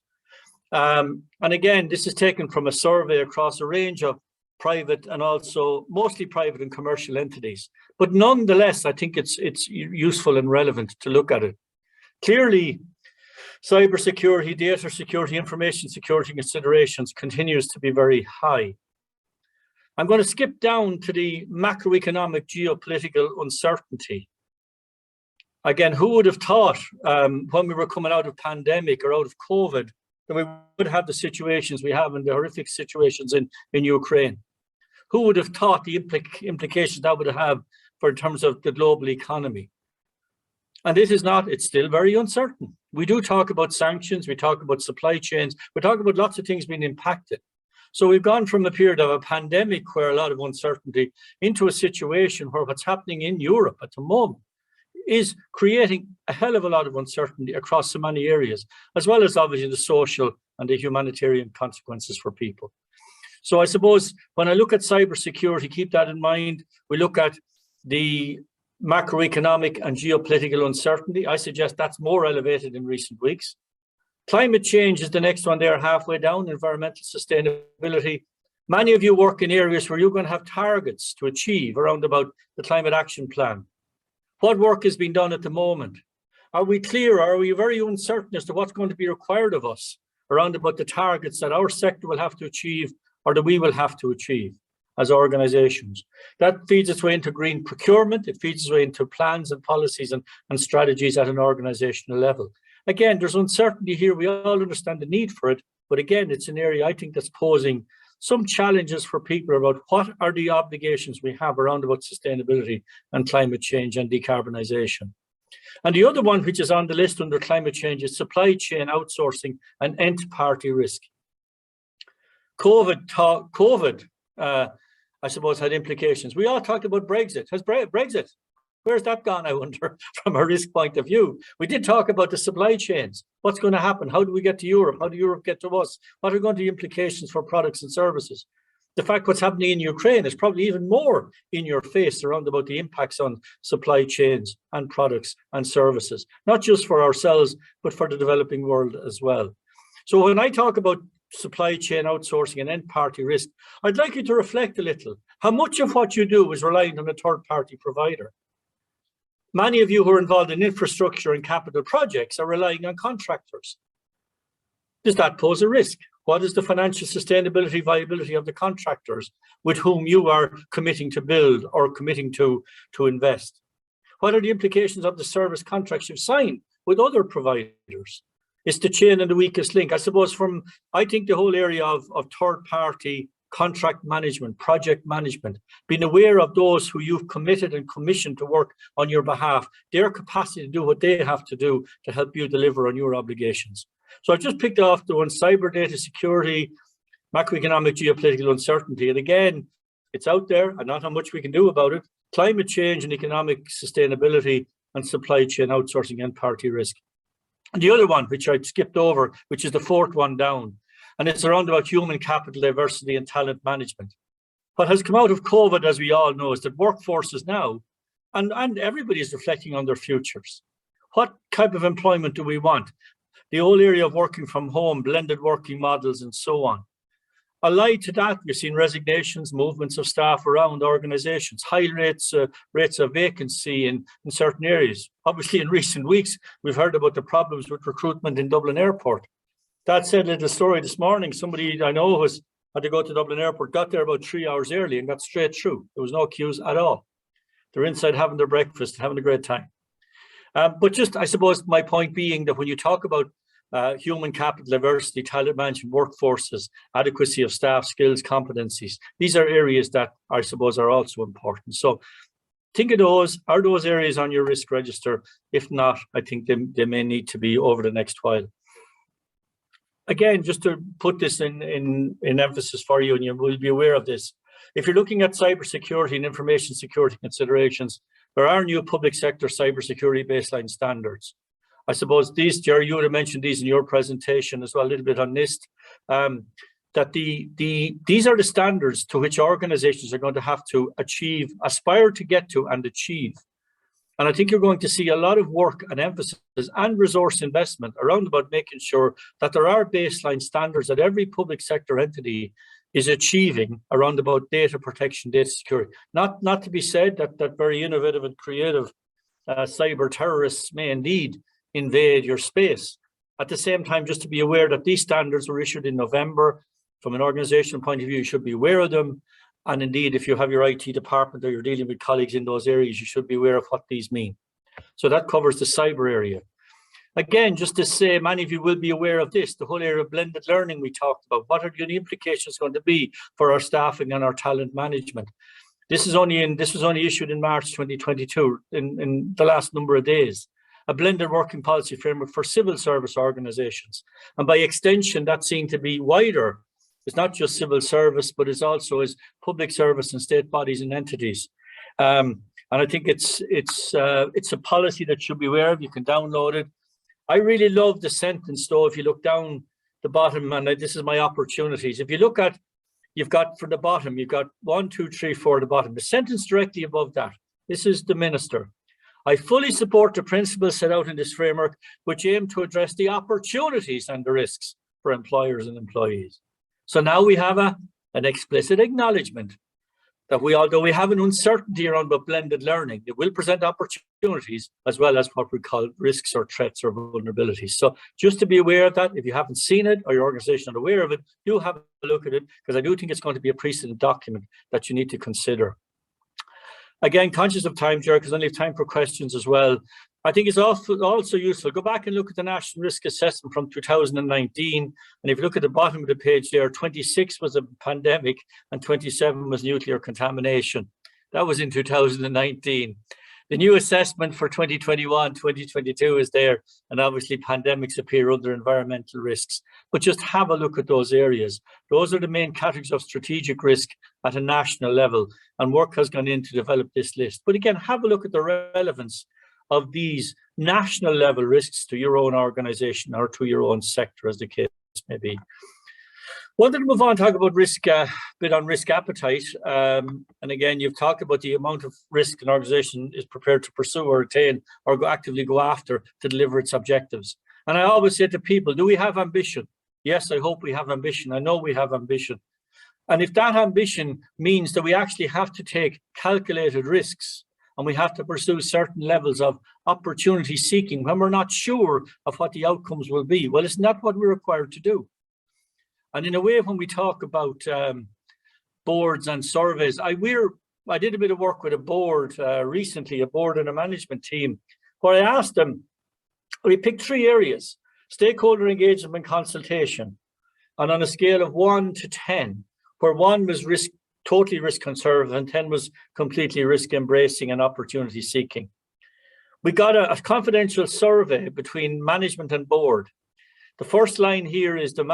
And again, this is taken from a survey across a range of private and also mostly private and commercial entities. But nonetheless, I think it's useful and relevant to look at it. Clearly, cybersecurity, data security, information security considerations continues to be very high. I'm going to skip down to the macroeconomic geopolitical uncertainty. Again, who would have thought when we were coming out of pandemic or out of COVID that we would have the situations we have and the horrific situations in Ukraine? Who would have thought the implications that would have for in terms of the global economy? And this is not, it's still very uncertain. We do talk about sanctions, we talk about supply chains, we talk about lots of things being impacted. So we've gone from a period of a pandemic where a lot of uncertainty into a situation where what's happening in Europe at the moment is creating a hell of a lot of uncertainty across so many areas, as well as obviously the social and the humanitarian consequences for people. So I suppose when I look at cybersecurity, keep that in mind. We look at the macroeconomic and geopolitical uncertainty. I suggest that's more elevated in recent weeks. Climate change is the next one there, halfway down, environmental sustainability. Many of you work in areas where you're going to have targets to achieve around about the climate action plan. What work is being done at the moment? Are we clear? Are we very uncertain as to what's going to be required of us around about the targets that our sector will have to achieve or that we will have to achieve as organizations? That feeds its way into green procurement. It feeds its way into plans and policies and strategies at an organizational level. Again, there's uncertainty here. We all understand the need for it. But again, it's an area I think that's posing some challenges for people about what are the obligations we have around about sustainability and climate change and decarbonisation. And the other one, which is on the list under climate change, is supply chain outsourcing and end-party risk. COVID, I suppose, had implications. We all talked about Brexit. Has Brexit? Where's that gone, I wonder, from a risk point of view? We did talk about the supply chains. What's going to happen? How do we get to Europe? How do Europe get to us? What are going to be the implications for products and services? The fact what's happening in Ukraine is probably even more in your face around about the impacts on supply chains and products and services, not just for ourselves, but for the developing world as well. So when I talk about supply chain outsourcing and end-party risk, I'd like you to reflect a little. How much of what you do is relying on a third-party provider? Many of you who are involved in infrastructure and capital projects are relying on contractors. Does that pose a risk? What is the financial sustainability, viability of the contractors with whom you are committing to build or committing to invest? What are the implications of the service contracts you've signed with other providers? It's the chain and the weakest link. I suppose I think the whole area of third-party contract management, project management, being aware of those who you've committed and commissioned to work on your behalf, their capacity to do what they have to do to help you deliver on your obligations. So I've just picked off the one: cyber, data security, macroeconomic, geopolitical uncertainty. And again, it's out there and not how much we can do about it. Climate change and economic sustainability and supply chain outsourcing and party risk. And the other one, which I skipped over, which is the fourth one down, and it's around about human capital diversity and talent management. What has come out of COVID, as we all know, is that workforces now, and everybody is reflecting on their futures. What type of employment do we want? The whole area of working from home, blended working models, and so on. Allied to that, we've seen resignations, movements of staff around organizations, high rates of vacancy in certain areas. Obviously, in recent weeks, we've heard about the problems with recruitment in Dublin Airport. That said, a little story this morning, somebody I know had to go to Dublin Airport, got there about 3 hours early and got straight through. There was no queues at all. They're inside having their breakfast, having a great time. But just, I suppose, my point being that when you talk about human capital diversity, talent management, workforces, adequacy of staff, skills, competencies, these are areas that I suppose are also important. So think of those. Are those areas on your risk register? If not, I think they may need to be over the next while. Again, just to put this in emphasis for you, and you will be aware of this. If you're looking at cybersecurity and information security considerations, there are new public sector cybersecurity baseline standards. I suppose these, Jerry, you would have mentioned these in your presentation as well, a little bit on NIST, that these are the standards to which organizations are going to have to achieve, aspire to get to and achieve. And I think you're going to see a lot of work and emphasis and resource investment around about making sure that there are baseline standards that every public sector entity is achieving around about data protection, data security. Not to be said that very innovative and creative cyber terrorists may indeed invade your space. At the same time, just to be aware that these standards were issued in November. From an organizational point of view, you should be aware of them. And indeed, if you have your IT department or you're dealing with colleagues in those areas, you should be aware of what these mean. So that covers the cyber area. Again, just to say, many of you will be aware of this, the whole area of blended learning we talked about. What are the implications going to be for our staffing and our talent management? This was only issued in March 2022, in the last number of days. A blended working policy framework for civil service organizations. And by extension, that's seen to be wider. It's not just civil service, but it's also as public service and state bodies and entities. And I think it's a policy that should be aware of. You can download it. I really love the sentence, though, if you look down the bottom, and this is my opportunities. If you look at, you've got from the bottom, you've got 1, 2, 3, 4 at the bottom. The sentence directly above that, this is the minister. I fully support the principles set out in this framework, which aim to address the opportunities and the risks for employers and employees. So now we have an explicit acknowledgement that although we have an uncertainty around about blended learning, it will present opportunities as well as what we call risks or threats or vulnerabilities. So just to be aware of that, if you haven't seen it or your organization is not aware of it, do have a look at it, because I do think it's going to be a precedent document that you need to consider. Again, conscious of time, Gerard, because I only have time for questions as well. I think it's also useful. Go back and look at the National Risk Assessment from 2019. And if you look at the bottom of the page there, 26 was a pandemic and 27 was nuclear contamination. That was in 2019. The new assessment for 2021, 2022 is there. And obviously pandemics appear under environmental risks. But just have a look at those areas. Those are the main categories of strategic risk at a national level. And work has gone in to develop this list. But again, have a look at the relevance of these national level risks to your own organization or to your own sector, as the case may be. Wanted to move on, talk about risk, bit on risk appetite. And again, you've talked about the amount of risk an organization is prepared to pursue or attain or actively go after to deliver its objectives. And I always say to people, do we have ambition? Yes, I hope we have ambition. I know we have ambition. And if that ambition means that we actually have to take calculated risks and we have to pursue certain levels of opportunity seeking when we're not sure of what the outcomes will be, well, it's not what we're required to do. And in a way, when we talk about boards and surveys, I did a bit of work with a board recently, a board and a management team, where I asked them, we picked 3 areas: stakeholder engagement and consultation. And on a scale of 1 to 10, where 1 was totally risk conservative and 10 was completely risk embracing and opportunity seeking. We got a confidential survey between management and board. The first line here is the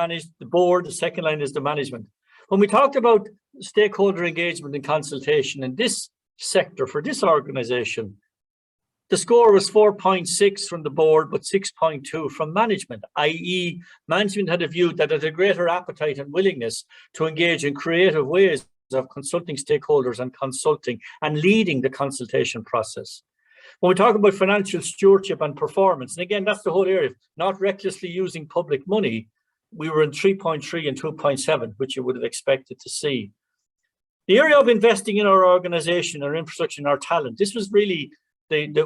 board, the second line is the management. When we talked about stakeholder engagement and consultation in this sector for this organization, the score was 4.6 from the board, but 6.2 from management, i.e. management had a view that had a greater appetite and willingness to engage in creative ways of consulting stakeholders and consulting and leading the consultation process. When we talk about financial stewardship and performance, and again, that's the whole area, not recklessly using public money, we were in 3.3 and 2.7, which you would have expected to see. The area of investing in our organization, our infrastructure, and our talent, this was really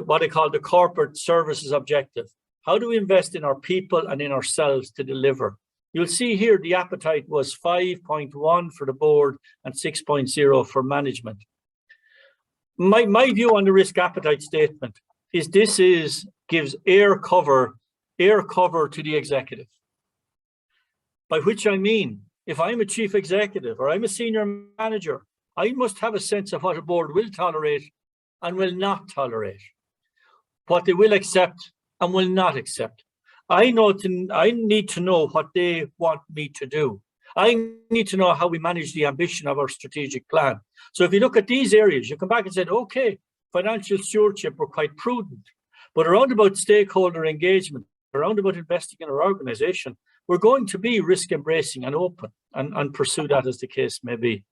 what I call the corporate services objective. How do we invest in our people and in ourselves to deliver? You'll see here the appetite was 5.1 for the board and 6.0 for management. My view on the risk appetite statement is gives air cover to the executive. By which I mean, if I'm a chief executive or I'm a senior manager, I must have a sense of what a board will tolerate and will not tolerate, what they will accept and will not accept. I need to know what they want me to do. I need to know how we manage the ambition of our strategic plan. So if you look at these areas, you come back and say, okay, financial stewardship, we're quite prudent, but around about stakeholder engagement, around about investing in our organization, we're going to be risk embracing and open and pursue that as the case may be.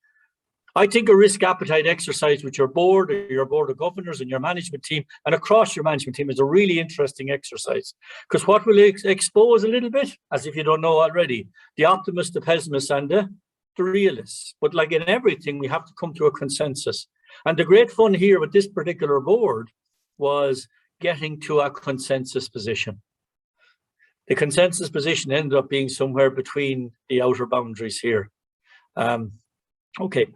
I think a risk appetite exercise with your board or your board of governors and your management team and across your management team is a really interesting exercise, because what will expose a little bit, as if you don't know already, the optimists, the pessimists and the realists. But like in everything, we have to come to a consensus. And the great fun here with this particular board was getting to a consensus position. The consensus position ended up being somewhere between the outer boundaries here. Okay.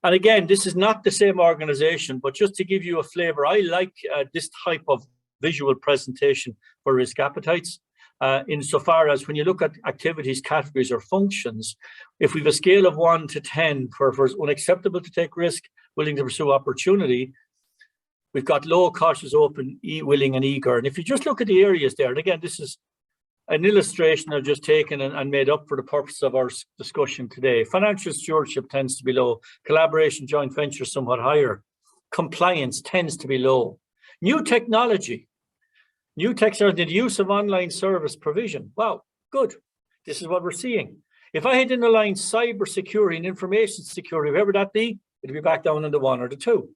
And again, this is not the same organization, but just to give you a flavor, I like this type of visual presentation for risk appetites. Insofar as when you look at activities, categories, or functions, if we have a scale of 1 to 10 for unacceptable to take risk, willing to pursue opportunity, we've got low, cautious, open, willing, and eager. And if you just look at the areas there, and again, this is an illustration I've just taken and made up for the purpose of our discussion today. Financial stewardship tends to be low. Collaboration, joint venture, somewhat higher. Compliance tends to be low. New technology. New technology, the use of online service provision. Wow, good. This is what we're seeing. If I had in the line cybersecurity and information security, wherever that be, it'd be back down in the 1 or the 2.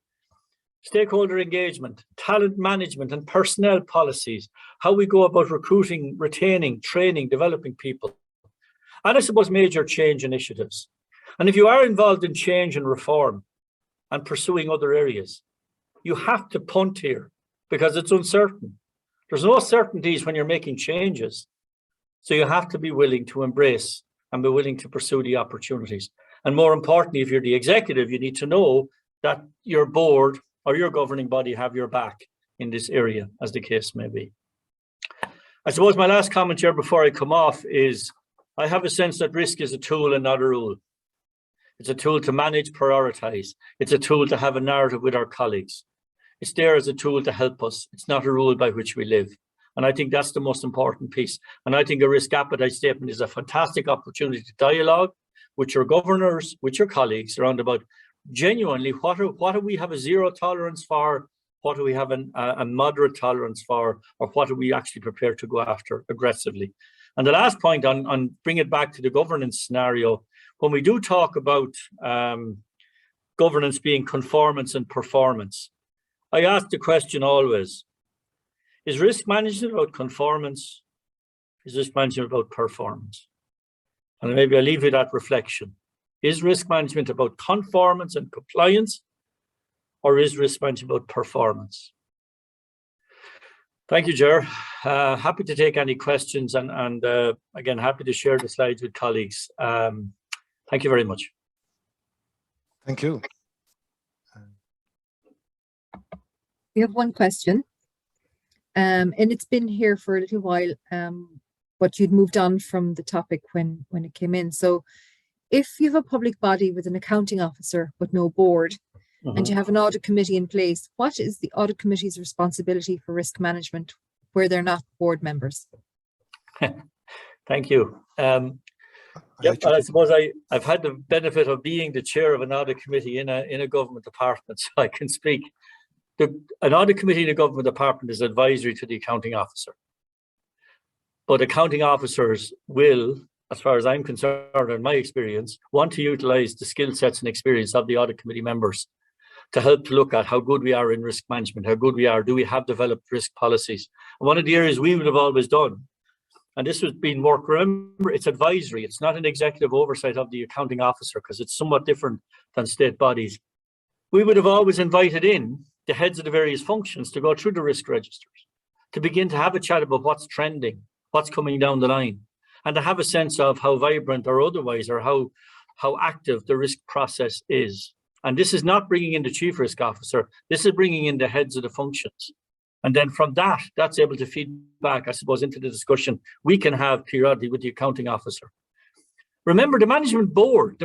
Stakeholder engagement, talent management and personnel policies, how we go about recruiting, retaining, training, developing people. And I suppose major change initiatives. And if you are involved in change and reform and pursuing other areas, you have to punt here because it's uncertain. There's no certainties when you're making changes. So you have to be willing to embrace and be willing to pursue the opportunities. And more importantly, if you're the executive, you need to know that your board or your governing body have your back in this area, as the case may be. I suppose my last comment here before I come off is, I have a sense that risk is a tool and not a rule. It's a tool to manage, prioritize. It's a tool to have a narrative with our colleagues. It's there as a tool to help us. It's not a rule by which we live. And I think that's the most important piece. And I think a risk appetite statement is a fantastic opportunity to dialogue with your governors, with your colleagues around about genuinely, what do we have a zero tolerance for? What do we have a moderate tolerance for? Or what are we actually prepared to go after aggressively? And the last point on bring it back to the governance scenario, when we do talk about governance being conformance and performance, I ask the question always, is risk management about conformance? Is risk management about performance? And maybe I'll leave you that reflection. Is risk management about conformance and compliance, or is risk management about performance? Thank you, Ger. Happy to take any questions and again, happy to share the slides with colleagues. Thank you very much. Thank you. We have one question, and it's been here for a little while, but you'd moved on from the topic when it came in. So if you have a public body with an accounting officer but no board, and you have an audit committee in place, what is the audit committee's responsibility for risk management where they're not board members? Thank you. Yep, and I suppose I've had the benefit of being the chair of an audit committee in a government department, so I can speak. An audit committee in a government department is advisory to the accounting officer. But accounting officers will, as far as I'm concerned, in my experience, want to utilize the skill sets and experience of the audit committee members to help to look at how good we are in risk management, how good we are, do we have developed risk policies? And one of the areas we would have always done, and this has been work, remember, it's advisory, it's not an executive oversight of the accounting officer because it's somewhat different than state bodies. We would have always invited in the heads of the various functions to go through the risk registers, to begin to have a chat about what's trending, what's coming down the line, and to have a sense of how vibrant or otherwise, or how active the risk process is. And this is not bringing in the chief risk officer, this is bringing in the heads of the functions. And then from that's able to feed back, I suppose, into the discussion we can have periodically with the accounting officer. Remember, the management board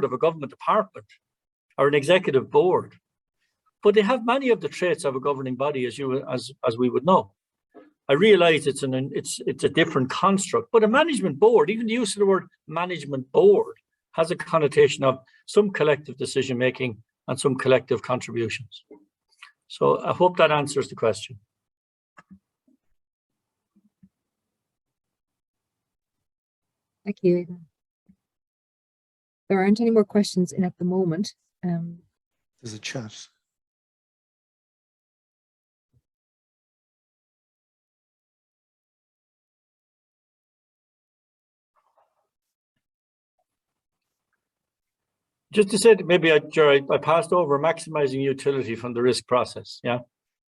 of a government department or an executive board, but they have many of the traits of a governing body, as we would know. I realize it's a different construct, but a management board, even the use of the word management board, has a connotation of some collective decision making and some collective contributions. So I hope that answers the question. Thank you, Aiden. There aren't any more questions in at the moment. There's a chat. Just to say that maybe I passed over maximizing utility from the risk process. Yeah,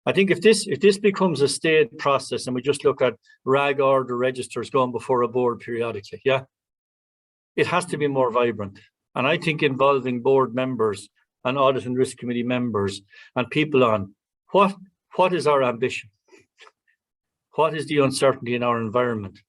I think if this becomes a stayed process and we just look at RAG order registers going before a board periodically, yeah, it has to be more vibrant. And I think involving board members and audit and risk committee members and people on what is our ambition? What is the uncertainty in our environment?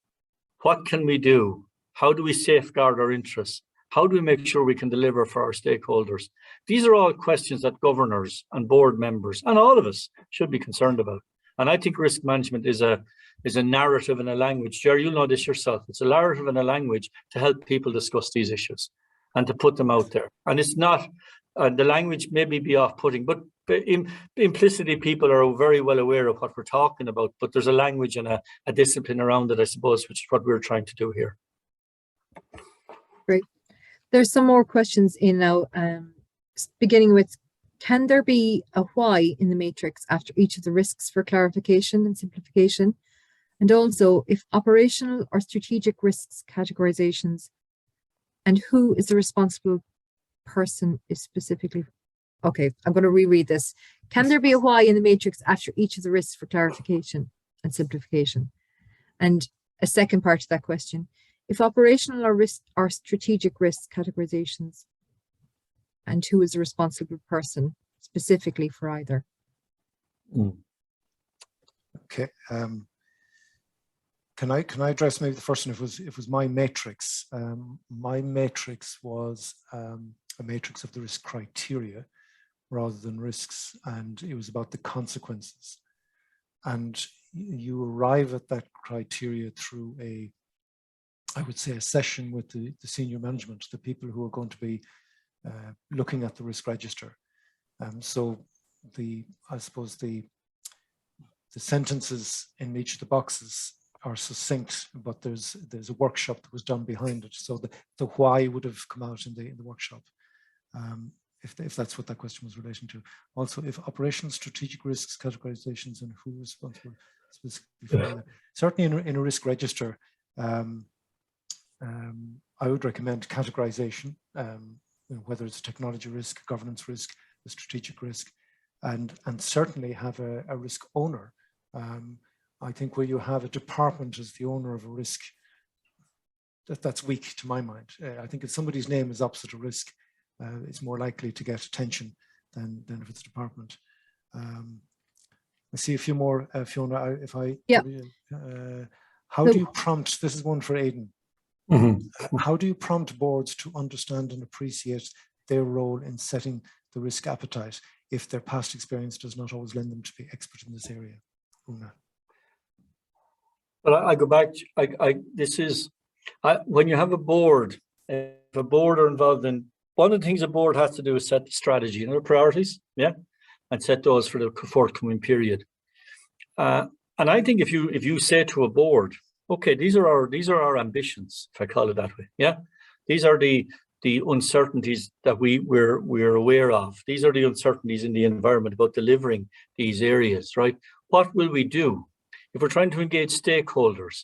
What can we do? How do we safeguard our interests? How do we make sure we can deliver for our stakeholders? These are all questions that governors and board members and all of us should be concerned about. And I think risk management is a narrative and a language. Jerry, you'll know this yourself. It's a narrative and a language to help people discuss these issues and to put them out there. And it's not, the language maybe be off-putting, but implicitly people are very well aware of what we're talking about, but there's a language and a discipline around it, I suppose, which is what we're trying to do here. Great. There's some more questions in now, beginning with, can there be a why in the matrix after each of the risks for clarification and simplification? And also, if operational or strategic risks categorizations, and who is the responsible person is specifically, okay, I'm going to reread this. Can there be a why in the matrix after each of the risks for clarification and simplification? And a second part to that question, if operational or strategic risk categorizations, and who is the responsible person specifically for either? Okay. Can I address maybe the first one? It was my matrix. My matrix was a matrix of the risk criteria rather than risks, and it was about the consequences. And you arrive at that criteria through I would say, a session with the senior management, the people who are going to be looking at the risk register. So I suppose the sentences in each of the boxes are succinct, but there's a workshop that was done behind it. So the why would have come out in the workshop, if that's what that question was relating to. Also, if operational strategic risks categorizations and who is responsible specifically for that. Certainly in a risk register, I would recommend categorization, whether it's a technology risk, governance risk, a strategic risk, and certainly have a risk owner. I think where you have a department as the owner of a risk, that's weak to my mind. I think if somebody's name is opposite a risk, it's more likely to get attention than if it's a department. I see a few more, Fiona. Yeah. How do you prompt? This is one for Aiden. How do you prompt boards to understand and appreciate their role in setting the risk appetite if their past experience does not always lend them to be expert in this area? Una. Well, I go back. When you have a board, if a board are involved in, one of the things a board has to do is set the strategy and their priorities, yeah, and set those for the forthcoming period. And I think if you say to a board, okay, these are our ambitions, if I call it that way, yeah, these are the uncertainties that we're aware of. These are the uncertainties in the environment about delivering these areas, right? What will we do if we're trying to engage stakeholders?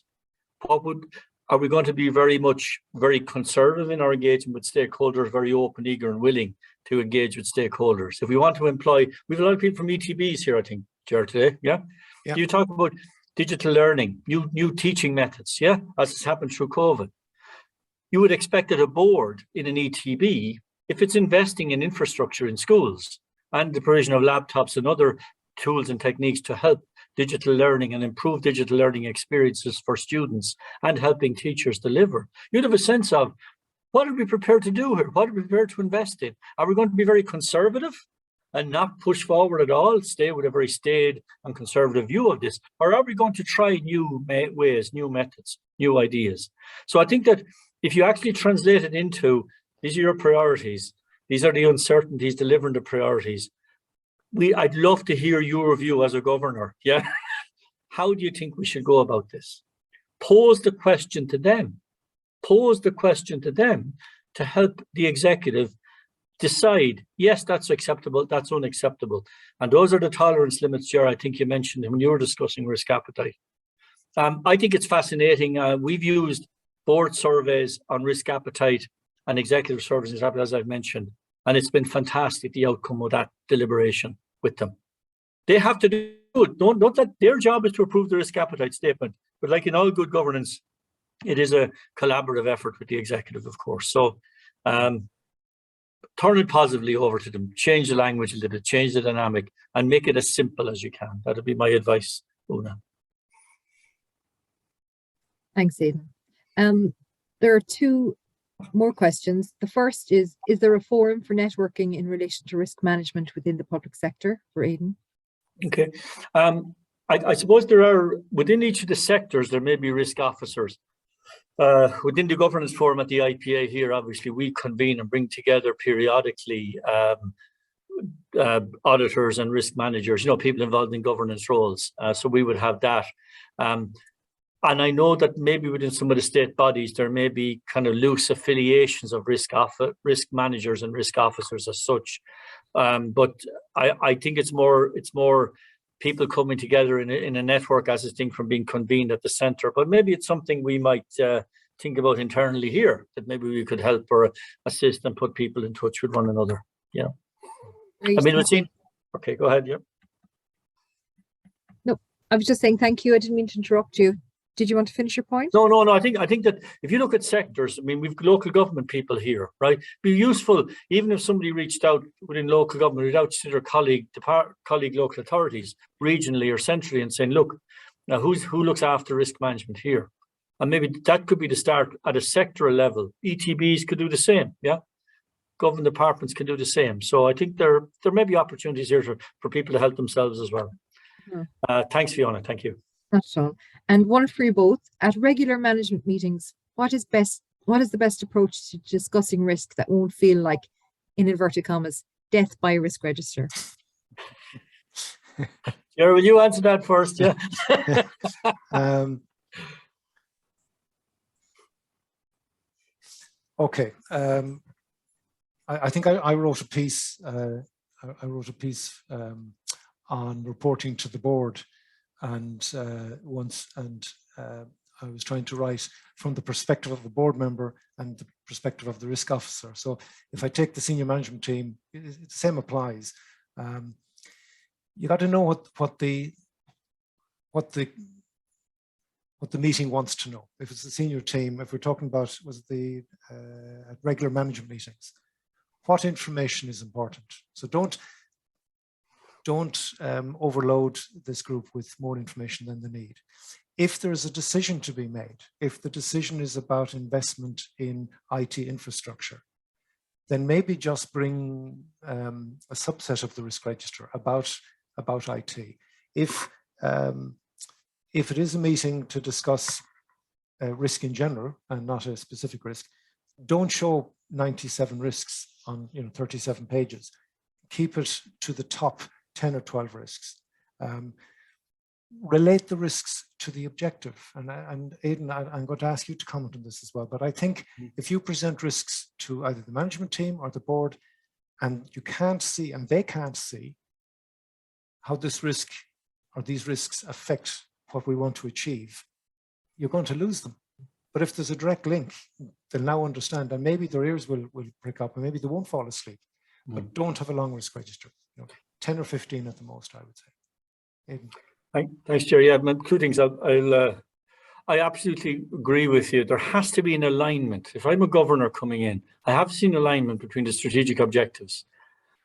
Are we going to be very conservative in our engagement with stakeholders, very open, eager, and willing to engage with stakeholders? If we want to employ, we have a lot of people from ETBs here, I think, Gerard, today, yeah? Yeah. You talk about digital learning, new teaching methods, yeah, as has happened through COVID. You would expect that a board in an ETB, if it's investing in infrastructure in schools and the provision of laptops and other tools and techniques to help digital learning and improve digital learning experiences for students and helping teachers deliver, you'd have a sense of, what are we prepared to do here? What are we prepared to invest in? Are we going to be very conservative and not push forward at all, stay with a very staid and conservative view of this? Or are we going to try new ways, new methods, new ideas? So I think that if you actually translate it into, these are your priorities, these are the uncertainties delivering the priorities, I'd love to hear your view as a governor, yeah? How do you think we should go about this? Pose the question to them. Pose the question to them to help the executive decide, yes, that's acceptable, that's unacceptable. And those are the tolerance limits, Gerard, I think you mentioned when you were discussing risk appetite. I think it's fascinating. We've used board surveys on risk appetite and executive services, as I've mentioned, and it's been fantastic, the outcome of that deliberation with them. They have to do it. Don't let, their job is to approve the risk appetite statement, but like in all good governance, it is a collaborative effort with the executive, of course. So turn it positively over to them, change the language a little bit, change the dynamic, and make it as simple as you can. That'll be my advice, Una. Thanks, Aiden. There are two more questions. The first is there a forum for networking in relation to risk management within the public sector, for Aiden? Okay. I suppose there are, within each of the sectors, there may be risk officers. Within the governance forum at the IPA here, obviously, we convene and bring together periodically auditors and risk managers, people involved in governance roles. So we would have that. And I know that maybe within some of the state bodies, there may be kind of loose affiliations of risk managers and risk officers as such. But I think it's more people coming together in a network as distinct from being convened at the centre. But maybe it's something we might think about internally here, that maybe we could help or assist and put people in touch with one another. Yeah. Great. I mean, it seems, okay, go ahead. Yeah. No, I was just saying thank you. I didn't mean to interrupt you. Did you want to finish your point? No. I think that if you look at sectors, I mean, we've local government people here, right? Be useful, even if somebody reached out within local government, reached out to their colleague local authorities, regionally or centrally, and saying, look, now who looks after risk management here? And maybe that could be the start at a sectoral level. ETBs could do the same, yeah? Government departments can do the same. So I think there may be opportunities here for people to help themselves as well. Thanks, Fiona. Thank you. Not at all. And one for you both. At regular management meetings, what is the best approach to discussing risk that won't feel like, in inverted commas, death by risk register? Gerard, will you answer that first? Yeah. Okay. I think I wrote a piece. I wrote a piece on reporting to the board. And I was trying to write from the perspective of the board member and the perspective of the risk officer. So if I take the senior management team, the same applies. You got to know what the meeting wants to know. If it's the senior team, if we're talking about at regular management meetings, what information is important? So don't overload this group with more information than they need. If there is a decision to be made, if the decision is about investment in IT infrastructure, then maybe just bring a subset of the risk register about IT. If it is a meeting to discuss risk in general and not a specific risk, don't show 97 risks on 37 pages. Keep it to the top 10 or 12 risks. Relate the risks to the objective. And Aiden, I'm going to ask you to comment on this as well, but I think if you present risks to either the management team or the board, and you can't see, and they can't see, how this risk or these risks affect what we want to achieve, you're going to lose them. But if there's a direct link, they'll now understand, and maybe their ears will prick up, and maybe they won't fall asleep. But don't have a long risk register. 10 or 15 at the most, I would say. Aiden. Thanks, Jerry. Yeah, two things. I absolutely agree with you. There has to be an alignment. If I'm a governor coming in, I have seen alignment between the strategic objectives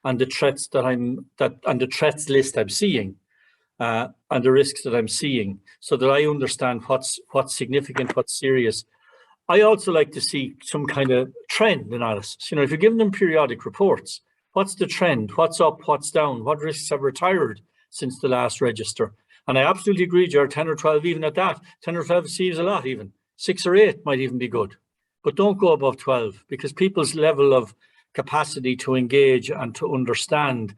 and the threats and the threats list I'm seeing, and the risks that I'm seeing, so that I understand what's significant, what's serious. I also like to see some kind of trend analysis. If you're giving them periodic reports, what's the trend? What's up? What's down? What risks have retired since the last register? And I absolutely agree, Gerard, 10 or 12, even at that. 10 or 12 seems a lot even. 6 or 8 might even be good. But don't go above 12, because people's level of capacity to engage and to understand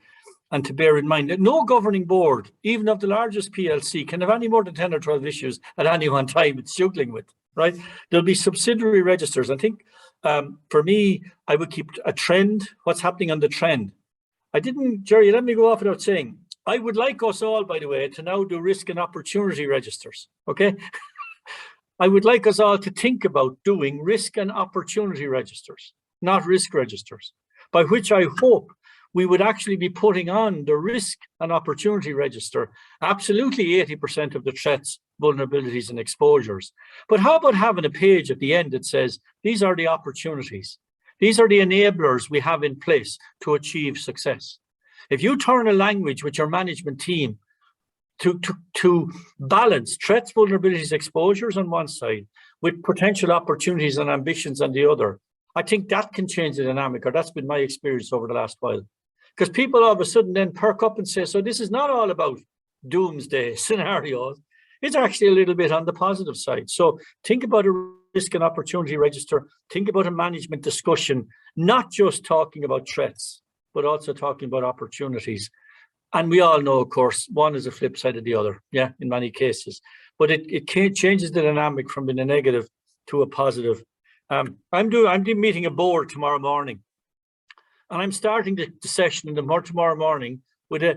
and to bear in mind that no governing board, even of the largest PLC, can have any more than 10 or 12 issues at any one time it's juggling with, right? There'll be subsidiary registers. I think for me, I would keep a trend, what's happening on the trend. Jerry, let me go off without saying, I would like us all, by the way, to now do risk and opportunity registers, okay? I would like us all to think about doing risk and opportunity registers, not risk registers, by which I hope we would actually be putting on the risk and opportunity register absolutely 80% of the threats, vulnerabilities, and exposures. But how about having a page at the end that says, these are the opportunities. These are the enablers we have in place to achieve success. If you turn a language with your management team to balance threats, vulnerabilities, exposures on one side with potential opportunities and ambitions on the other, I think that can change the dynamic, or that's been my experience over the last while. Because people all of a sudden then perk up and say, so this is not all about doomsday scenarios. It's actually a little bit on the positive side. So think about a risk and opportunity register. Think about a management discussion, not just talking about threats, but also talking about opportunities. And we all know, of course, one is a flip side of the other, yeah, in many cases. But it changes the dynamic from being a negative to a positive. I'm meeting a board tomorrow morning, and I'm starting the session tomorrow morning I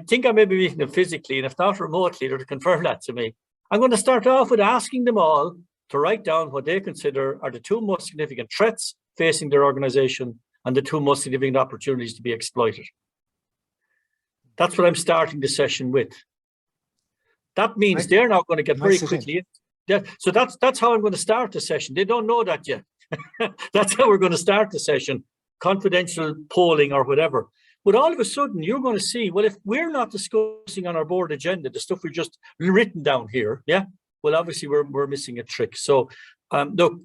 think I may be meeting them physically, and if not remotely, to confirm that to me. I'm going to start off with asking them all to write down what they consider are the 2 most significant threats facing their organization and the 2 most significant opportunities to be exploited. That's what I'm starting the session with. That means they're now going to get very quickly in. So that's how I'm going to start the session. They don't know that yet. That's how we're going to start the session, confidential polling or whatever. But all of a sudden, you're going to see, well, if we're not discussing on our board agenda the stuff we've just written down here, yeah, well, obviously we're missing a trick. So look,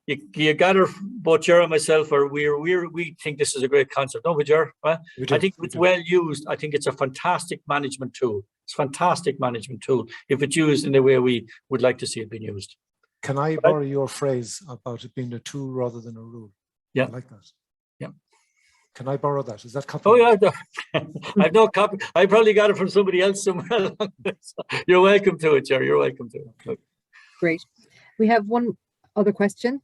you gather both Gerard and myself, or we think this is a great concept, don't we, Gerard? I think it's well used. I think it's a fantastic management tool. It's a fantastic management tool if it's used in the way we would like to see it being used. Can I borrow your phrase about it being a tool rather than a rule? Yeah, I like that. Yeah. Can I borrow that? Is that copy? Oh yeah, I've no copy. I probably got it from somebody else somewhere along this. You're welcome to it, Jerry. You're welcome to it. Okay. Great. We have one other question.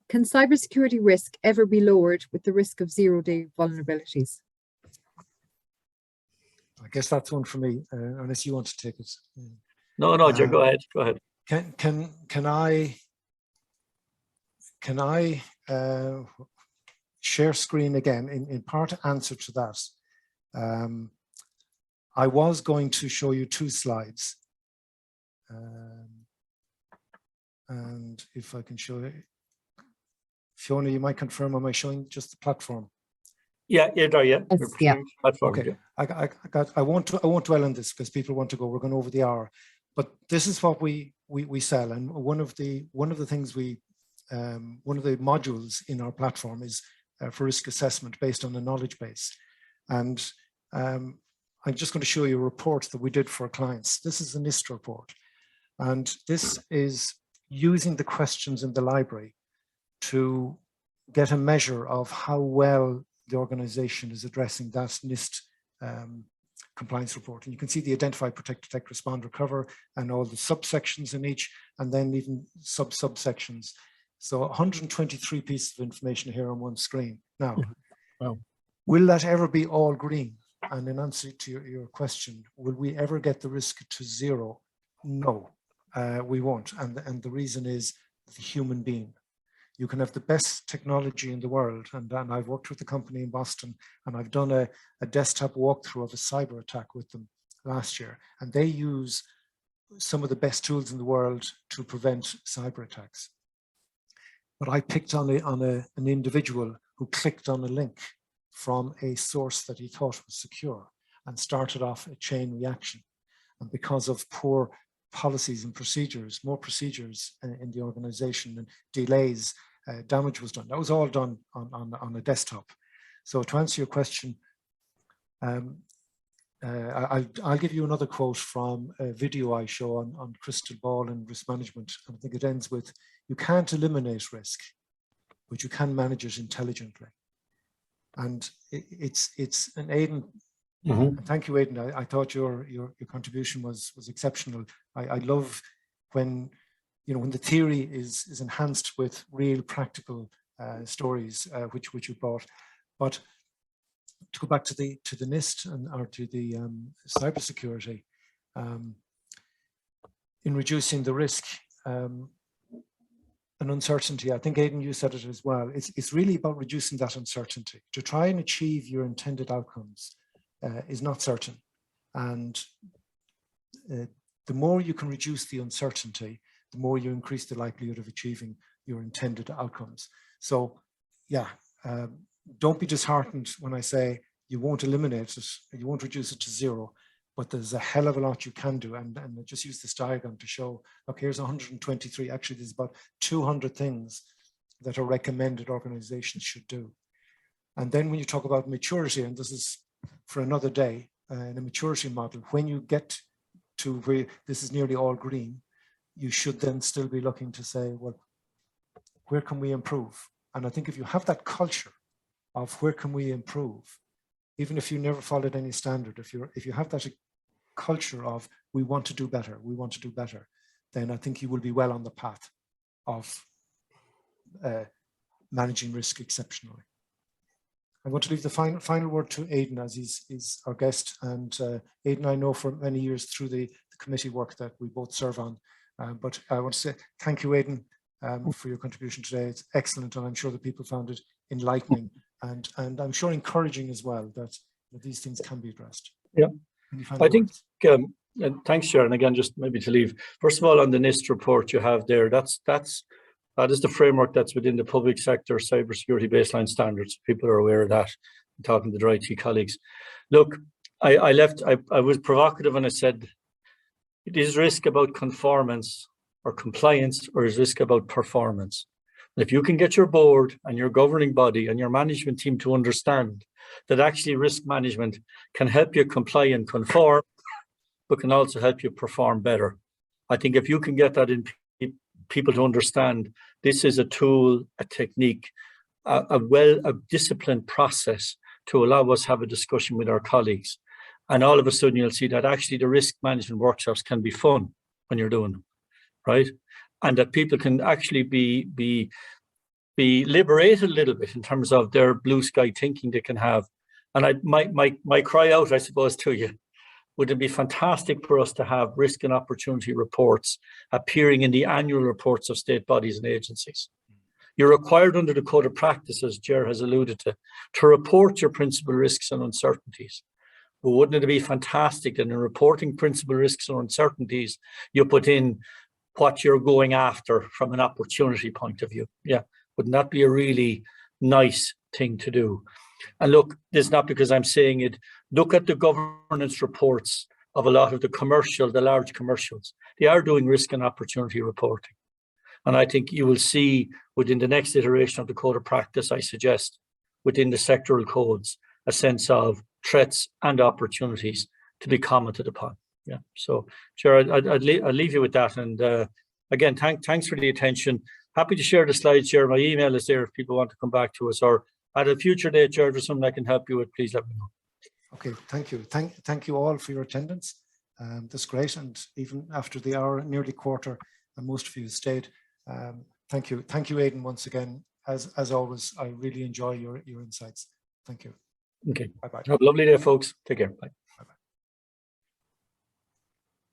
Can cybersecurity risk ever be lowered with the risk of zero-day vulnerabilities? I guess that's one for me, unless you want to take it. No, Jerry, go ahead. Go ahead. Can I share screen again? In part answer to that, I was going to show you 2 slides, and if I can show it, Fiona, you might confirm, am I showing just the platform? Yeah. Yeah. Platform, okay. yeah. I won't dwell on this because people want to go. We're going over the hour, but this is what we sell, and one of the things one of the modules in our platform is for risk assessment based on a knowledge base, and I'm just going to show you a report that we did for clients. This is a NIST report, and this is using the questions in the library to get a measure of how well the organization is addressing that NIST compliance report. And you can see the identify, protect, detect, respond, recover, and all the subsections in each, and then even subsections. So 123 pieces of information here on one screen. Now, wow. Will that ever be all green? And in answer to your question, will we ever get the risk to zero? No, we won't. And the reason is the human being. You can have the best technology in the world. And I've worked with a company in Boston, and I've done a desktop walkthrough of a cyber attack with them last year. And they use some of the best tools in the world to prevent cyber attacks. But I picked on an individual who clicked on a link from a source that he thought was secure and started off a chain reaction. And because of poor policies and procedures, more procedures in the organization and delays, damage was done. That was all done on a desktop. So to answer your question, I'll give you another quote from a video I show on crystal ball and risk management. I think it ends with, you can't eliminate risk, but you can manage it intelligently. And it's an Aiden. Mm-hmm. Thank you, Aiden. I thought your contribution was exceptional. I love when when the theory is enhanced with real practical stories, which you brought. But to go back to the NIST or to the cybersecurity, in reducing the risk and uncertainty, I think Aiden, you said it as well. It's really about reducing that uncertainty. To try and achieve your intended outcomes is not certain, and the more you can reduce the uncertainty, the more you increase the likelihood of achieving your intended outcomes. So, yeah, don't be disheartened when I say you won't eliminate it, you won't reduce it to zero, but there's a hell of a lot you can do. And I just use this diagram to show, look, here's 123, actually there's about 200 things that are recommended organizations should do. And then when you talk about maturity, and this is for another day, in a maturity model, when you get to where this is nearly all green, you should then still be looking to say, well, where can we improve? And I think if you have that culture of where can we improve, even if you never followed any standard, if you have that culture of we want to do better, then I think you will be well on the path of managing risk exceptionally. I'm going to leave the final word to Aiden, as he's our guest. And Aiden, I know for many years through the committee work that we both serve on. But I want to say thank you, Aiden, for your contribution today. It's excellent, and I'm sure that people found it enlightening and I'm sure encouraging as well that these things can be addressed. Yeah, I think, and thanks, Sharon. Again, just maybe to leave. First of all, on the NIST report you have there, that is the framework that's within the public sector cybersecurity baseline standards. People are aware of that. I'm talking to their IT colleagues. Look, I was provocative when I said, is risk about conformance or compliance, or is risk about performance? And if you can get your board and your governing body and your management team to understand that actually risk management can help you comply and conform, but can also help you perform better. I think if you can get that in people to understand, this is a tool, a technique, a disciplined process to allow us to have a discussion with our colleagues. And all of a sudden you'll see that actually the risk management workshops can be fun when you're doing them, right? And that people can actually be liberated a little bit in terms of their blue sky thinking they can have. And my cry out, I suppose, to you, would it be fantastic for us to have risk and opportunity reports appearing in the annual reports of state bodies and agencies? You're required under the Code of Practice, as Ger has alluded to report your principal risks and uncertainties. But wouldn't it be fantastic that in reporting principal risks and uncertainties, you put in what you're going after from an opportunity point of view? Yeah, wouldn't that be a really nice thing to do? And look, this is not because I'm saying it. Look at the governance reports of a lot of the large commercials. They are doing risk and opportunity reporting. And I think you will see within the next iteration of the code of practice, I suggest, within the sectoral codes, a sense of threats and opportunities to be commented upon. Yeah. So, Gerard, I'd leave you with that. And again, thanks for the attention. Happy to share the slides, Gerard. My email is there if people want to come back to us, or at a future date, Gerard, or something I can help you with, please let me know. Okay, thank you. Thank you all for your attendance. That's great. And even after the hour, nearly quarter, and most of you stayed. Thank you, Aiden, once again. As always, I really enjoy your insights. Thank you. Okay. Bye-bye. Have a lovely day, folks. Take care. Bye. Bye-bye.